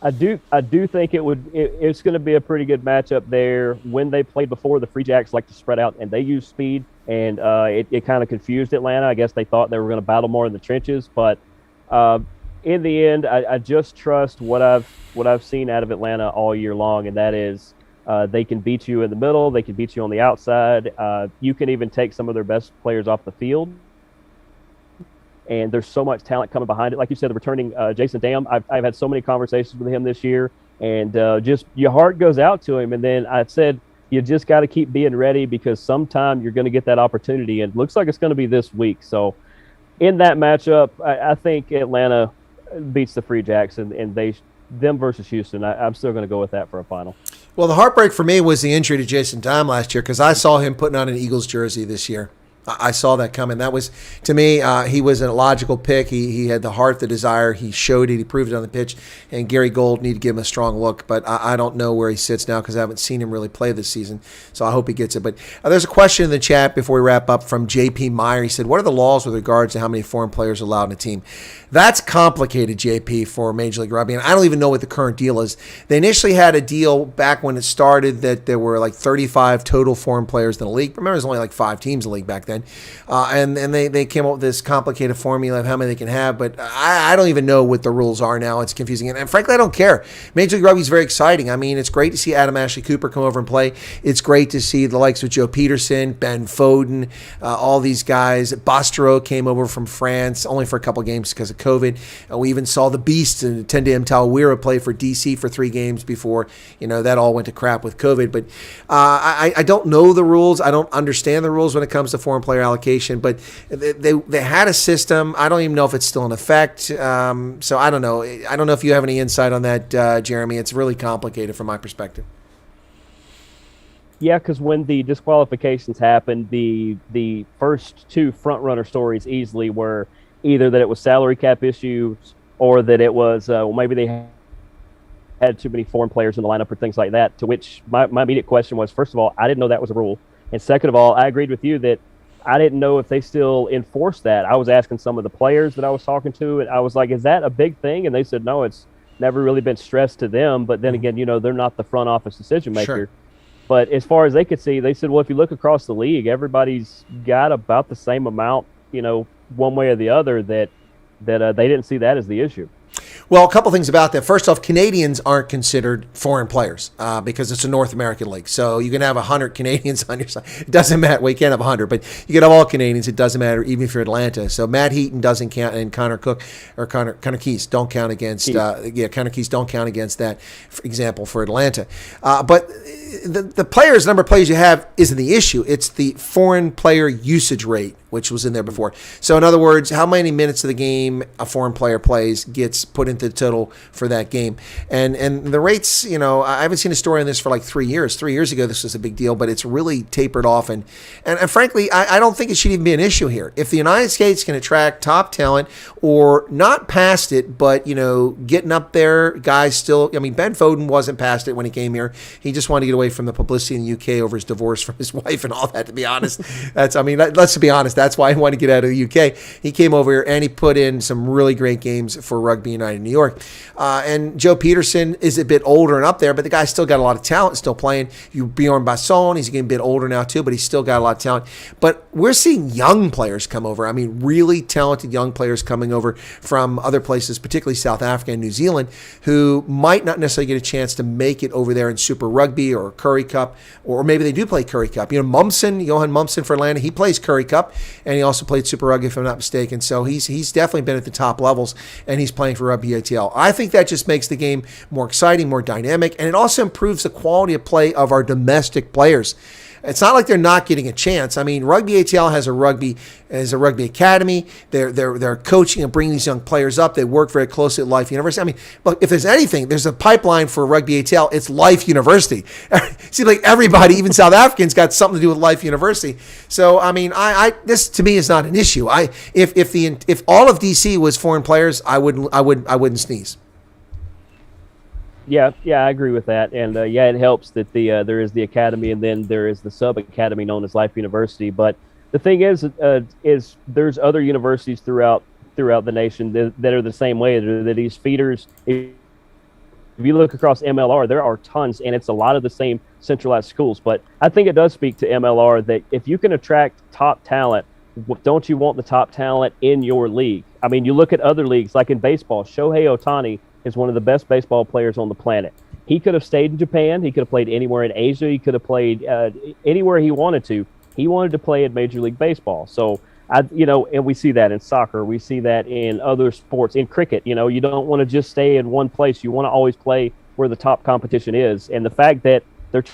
Speaker 2: I do think it's going to be a pretty good matchup there. When they played before, the Free Jacks like to spread out and they use speed, and it kind of confused Atlanta. I guess they thought they were going to battle more in the trenches, but in the end, I just trust what I've seen out of Atlanta all year long, and that is they can beat you in the middle, they can beat you on the outside. You can even take some of their best players off the field. And there's so much talent coming behind it. Like you said, the returning Jason Dam, I've had so many conversations with him this year, and just your heart goes out to him. And then I said, you just got to keep being ready because sometime you're going to get that opportunity, and it looks like it's going to be this week. So in that matchup, I think Atlanta beats the Free Jacks, and them versus Houston. I'm still going to go with that for a final.
Speaker 1: Well, the heartbreak for me was the injury to Jason Dam last year because I saw him putting on an Eagles jersey this year. I saw that coming. That was, to me, he was a logical pick. He had the heart, the desire. He showed it. He proved it on the pitch. And Gary Gold needed to give him a strong look. But I don't know where he sits now because I haven't seen him really play this season. So I hope he gets it. But there's a question in the chat before we wrap up from JP Meyer. He said, what are the laws with regards to how many foreign players are allowed in a team? That's complicated, JP, for Major League Rugby. And I don't even know what the current deal is. They initially had a deal back when it started that there were like 35 total foreign players in the league. Remember, there's only like 5 teams in the league back then. And they came up with this complicated formula of how many they can have. But I don't even know what the rules are now. It's confusing. And frankly, I don't care. Major League Rugby is very exciting. I mean, it's great to see Adam Ashley Cooper come over and play. It's great to see the likes of Joe Peterson, Ben Foden, all these guys. Bastero came over from France only for a couple games because of COVID. We even saw the Beast and Tendam Talwira play for DC for 3 games before, that all went to crap with COVID. But I don't know the rules. I don't understand the rules when it comes to foreign player allocation. But they had a system. I don't even know if it's still in effect. So I don't know. I don't know if you have any insight on that, Jeremy. It's really complicated from my perspective.
Speaker 2: Yeah, because when the disqualifications happened, the first 2 front runner stories easily were either that it was salary cap issues or that it was maybe they had too many foreign players in the lineup or things like that, to which my immediate question was, first of all, I didn't know that was a rule. And second of all, I agreed with you that I didn't know if they still enforce that. I was asking some of the players that I was talking to, and I was like, is that a big thing? And they said, no, it's never really been stressed to them. But then again, they're not the front office decision maker.
Speaker 1: Sure.
Speaker 2: But as far as they could see, they said, well, if you look across the league, everybody's got about the same amount, one way or the other, that they didn't see that as the issue.
Speaker 1: Well, a couple things about that. First off, Canadians aren't considered foreign players because it's a North American league. So you can have 100 Canadians on your side. It doesn't matter. Well, you can't have 100, but you can have all Canadians. It doesn't matter, even if you're Atlanta. So Matt Heaton doesn't count, and Connor Keys don't count against. Connor Keys don't count against that, for example, for Atlanta. But the number of players you have isn't the issue. It's the foreign player usage rate, which was in there before. So in other words, how many minutes of the game a foreign player plays gets put into the total for that game. And the rates, I haven't seen a story on this for like 3 years. 3 years ago, this was a big deal, but it's really tapered off. And frankly, I don't think it should even be an issue here. If the United States can attract top talent, or not past it, but, getting up there, guys still, Ben Foden wasn't past it when he came here. He just wanted to get away from the publicity in the UK over his divorce from his wife and all that, to be honest. Let's be honest. That's why he wanted to get out of the UK. He came over here and he put in some really great games for Rugby United New York. And Joe Peterson is a bit older and up there, but the guy's still got a lot of talent, still playing. Bjorn Basson, he's getting a bit older now too, but he's still got a lot of talent. But we're seeing young players come over. Really talented young players coming over from other places, particularly South Africa and New Zealand, who might not necessarily get a chance to make it over there in Super Rugby or Curry Cup, or maybe they do play Curry Cup. Johan Mumsen for Atlanta, he plays Curry Cup, and he also played Super Rugby, if I'm not mistaken. So he's definitely been at the top levels, and he's playing for Rugby ATL. I think that just makes the game more exciting, more dynamic, and it also improves the quality of play of our domestic players. It's not like they're not getting a chance. Rugby ATL has a rugby academy. They're coaching and bringing these young players up. They work very closely at Life University. Look, if there's anything, there's a pipeline for Rugby ATL. It's Life University. Seems like everybody, even South Africans, got something to do with Life University. So this to me is not an issue. If all of DC was foreign players, I wouldn't sneeze.
Speaker 2: Yeah, I agree with that, and it helps that there is the academy, and then there is the sub academy known as Life University. But the thing is there's other universities throughout the nation that are the same way. That these feeders. If you look across MLR, there are tons, and it's a lot of the same centralized schools. But I think it does speak to MLR that if you can attract top talent, don't you want the top talent in your league? You look at other leagues, like in baseball, Shohei Ohtani is one of the best baseball players on the planet. He could have stayed in Japan. He could have played anywhere in Asia. He could have played anywhere he wanted to. He wanted to play in Major League Baseball. So, and we see that in soccer. We see that in other sports. In cricket, you don't want to just stay in one place. You want to always play where the top competition is. And the fact that they're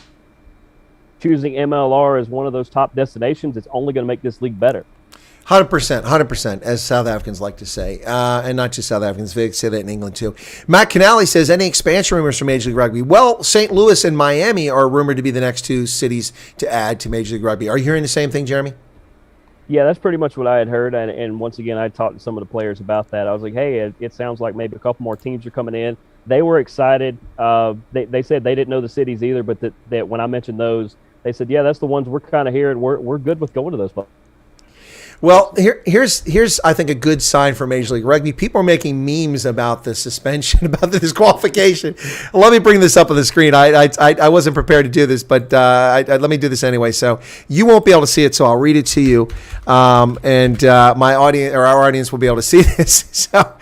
Speaker 2: choosing MLR as one of those top destinations, it's only going to make this league better.
Speaker 1: 100%, as South Africans like to say. And not just South Africans, they say that in England too. Matt Canali says, any expansion rumors for Major League Rugby? Well, St. Louis and Miami are rumored to be the next two cities to add to Major League Rugby. Are you hearing the same thing, Jeremy?
Speaker 2: Yeah, that's pretty much what I had heard. And once again, I talked to some of the players about that. I was like, hey, it sounds like maybe a couple more teams are coming in. They were excited. They said they didn't know the cities either, but that when I mentioned those, they said, yeah, that's the ones we're kind of hearing. We're good with going to those places.
Speaker 1: Well, here's I think a good sign for Major League Rugby. People are making memes about the suspension, about the disqualification. Let me bring this up on the screen. I wasn't prepared to do this, but let me do this anyway. So you won't be able to see it, so I'll read it to you, and my audience or our audience will be able to see this. So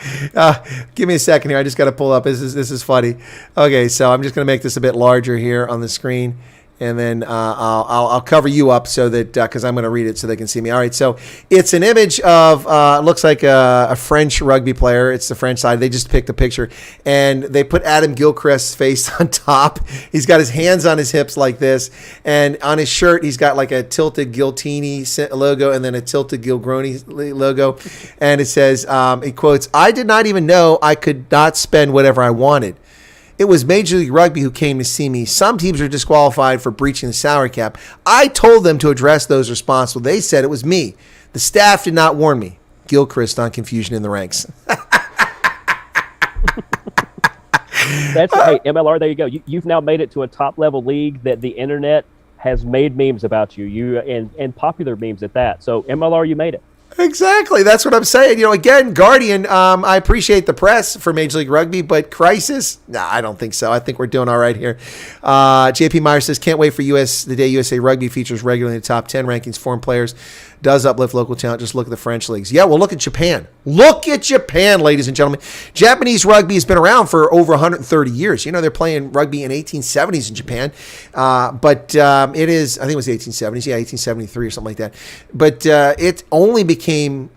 Speaker 1: give me a second here. I just got to pull up. This is funny. Okay, so I'm just going to make this a bit larger here on the screen. And then I'll cover you up so that because I'm going to read it so they can see me. All right, so it's an image of looks like a French rugby player. It's the French side. They just picked a picture, and they put Adam Gilchrist's face on top. He's got his hands on his hips like this, and on his shirt he's got like a tilted Giltini logo and then a tilted Gilgroni logo, and it says, it quotes, "I did not even know I could not spend whatever I wanted. It was Major League Rugby who came to see me. Some teams are disqualified for breaching the salary cap. I told them to address those responsible. They said it was me. The staff did not warn me." Gilchrist on confusion in the ranks.
Speaker 2: Hey, MLR, there you go. You've now made it to a top-level league that the internet has made memes about you and popular memes at that. So, MLR, you made it.
Speaker 1: Exactly. That's what I'm saying. Again, Guardian, I appreciate the press for Major League Rugby, but crisis? Nah, I don't think so. I think we're doing all right here. JP Meyer says, can't wait for the day USA Rugby features regularly in the top 10 rankings. Foreign players does uplift local talent. Just look at the French leagues. Yeah, well, look at Japan. Look at Japan, ladies and gentlemen. Japanese rugby has been around for over 130 years. They're playing rugby in 1870s in Japan. But it is, I think it was the 1870s. Yeah, 1873 or something like that. But it only became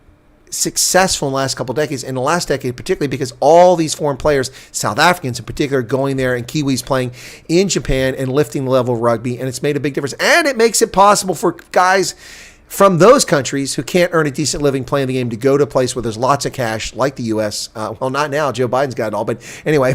Speaker 1: successful in the last couple of decades, in the last decade particularly because all these foreign players, South Africans in particular, going there, and Kiwis playing in Japan and lifting the level of rugby, and it's made a big difference. And it makes it possible for guys from those countries who can't earn a decent living playing the game to go to a place where there's lots of cash, like the U.S. Well, not now. Joe Biden's got it all, but anyway.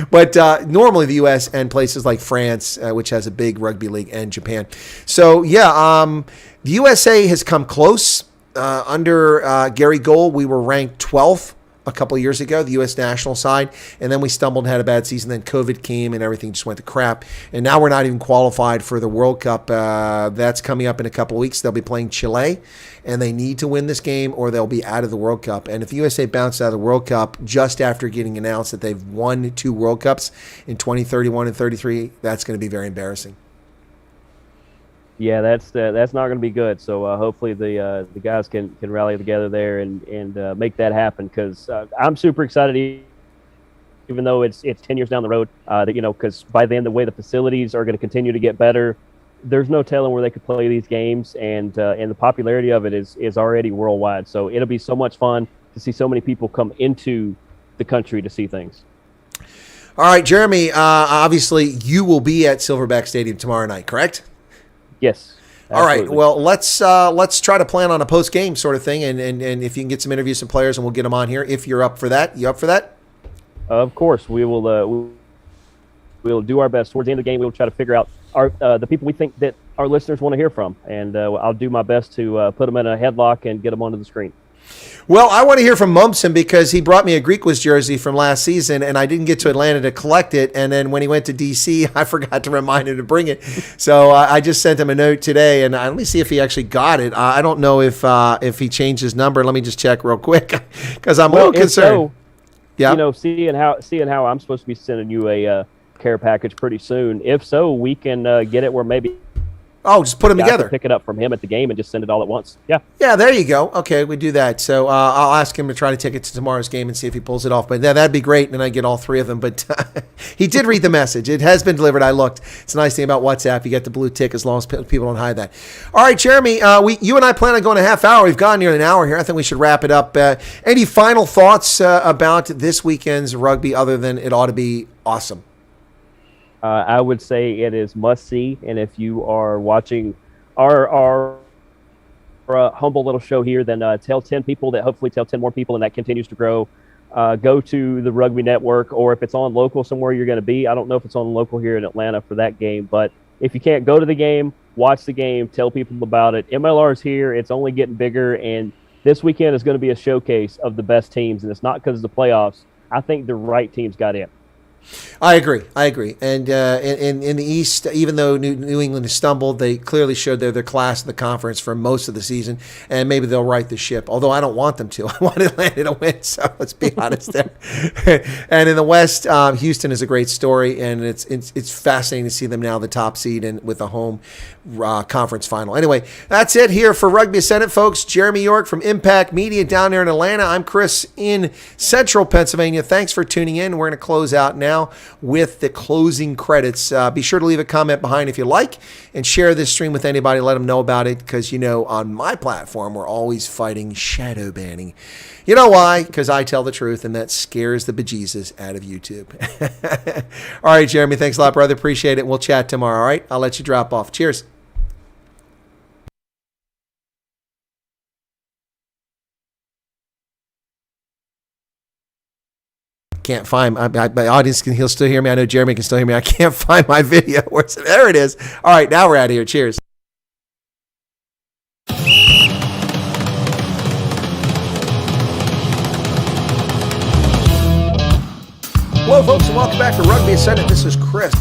Speaker 1: But normally the U.S. and places like France, which has a big rugby league, and Japan. So, yeah, the USA has come close. Under Gary Gold, we were ranked 12th a couple of years ago, the U.S. national side, and then we stumbled and had a bad season. Then COVID came and everything just went to crap. And now we're not even qualified for the World Cup. That's coming up in a couple of weeks. They'll be playing Chile, and they need to win this game or they'll be out of the World Cup. And if the USA bounced out of the World Cup just after getting announced that they've won 2 World Cups in 2031 and 33, that's going to be very embarrassing.
Speaker 2: Yeah, that's not going to be good. So hopefully the guys can rally together there and make that happen, because I'm super excited, even though it's 10 years down the road. Because by then the way the facilities are going to continue to get better, there's no telling where they could play these games, and the popularity of it is already worldwide. So it'll be so much fun to see so many people come into the country to see things.
Speaker 1: All right, Jeremy. Obviously, you will be at Silverback Stadium tomorrow night, correct?
Speaker 2: Yes.
Speaker 1: All right. Well, let's try to plan on a post game sort of thing, and if you can get some interviews, some players, and we'll get them on here if you're up for that. You up for that?
Speaker 2: Of course, we will. We'll do our best. Towards the end of the game, we'll try to figure out the people we think that our listeners want to hear from, and I'll do my best to put them in a headlock and get them onto the screen.
Speaker 1: Well, I want to hear from Mumpson because he brought me a Greekwas jersey from last season, and I didn't get to Atlanta to collect it. And then when he went to D.C., I forgot to remind him to bring it. So I just sent him a note today, and let me see if he actually got it. I don't know if he changed his number. Let me just check real quick because I'm a little concerned.
Speaker 2: So, yeah. Seeing how I'm supposed to be sending you a care package pretty soon. If so, we can get it where maybe.
Speaker 1: Oh, just put them together.
Speaker 2: Pick it up from him at the game and just send it all at once. Yeah. Yeah,
Speaker 1: there you go. Okay, we do that. So I'll ask him to try to take it to tomorrow's game and see if he pulls it off. But that'd be great, and I get all 3 of them. But he did read the message. It has been delivered. I looked. It's a nice thing about WhatsApp. You get the blue tick as long as people don't hide that. All right, Jeremy, you and I plan on going a half hour. We've gone nearly an hour here. I think we should wrap it up. Any final thoughts about this weekend's rugby other than it ought to be awesome?
Speaker 2: I would say it is must-see, and if you are watching our humble little show here, then tell 10 people that hopefully tell 10 more people, and that continues to grow. Go to the Rugby Network, or if it's on local somewhere you're going to be. I don't know if it's on local here in Atlanta for that game, but if you can't go to the game, watch the game, tell people about it. MLR is here. It's only getting bigger, and this weekend is going to be a showcase of the best teams, and it's not because of the playoffs. I think the right teams got in.
Speaker 1: I agree. And in the East, even though New England has stumbled, they clearly showed their class in the conference for most of the season, and maybe they'll right the ship. Although I don't want them to. I want Atlanta to win, so let's be honest there. And in the West, Houston is a great story, and it's fascinating to see them now the top seed and with a home conference final. Anyway, that's it here for Rugby Senate, folks. Jeremy York from Impact Media down there in Atlanta. I'm Chris in Central Pennsylvania. Thanks for tuning in. We're going to close out now with the closing credits. Be sure to leave a comment behind if you like, and share this stream with anybody. Let them know about it, because on my platform we're always fighting shadow banning. You know why? Because I tell the truth, and that scares the bejesus out of YouTube. All right, Jeremy, thanks a lot, brother. Appreciate it. We'll chat tomorrow. All right, I'll let you drop off. Cheers. Can't find my audience he'll still hear me. I know Jeremy can still hear me. I can't find my video. There it is. All right, now we're out of here. Cheers. Hello, folks, and welcome back to Rugby Senate. This is Chris.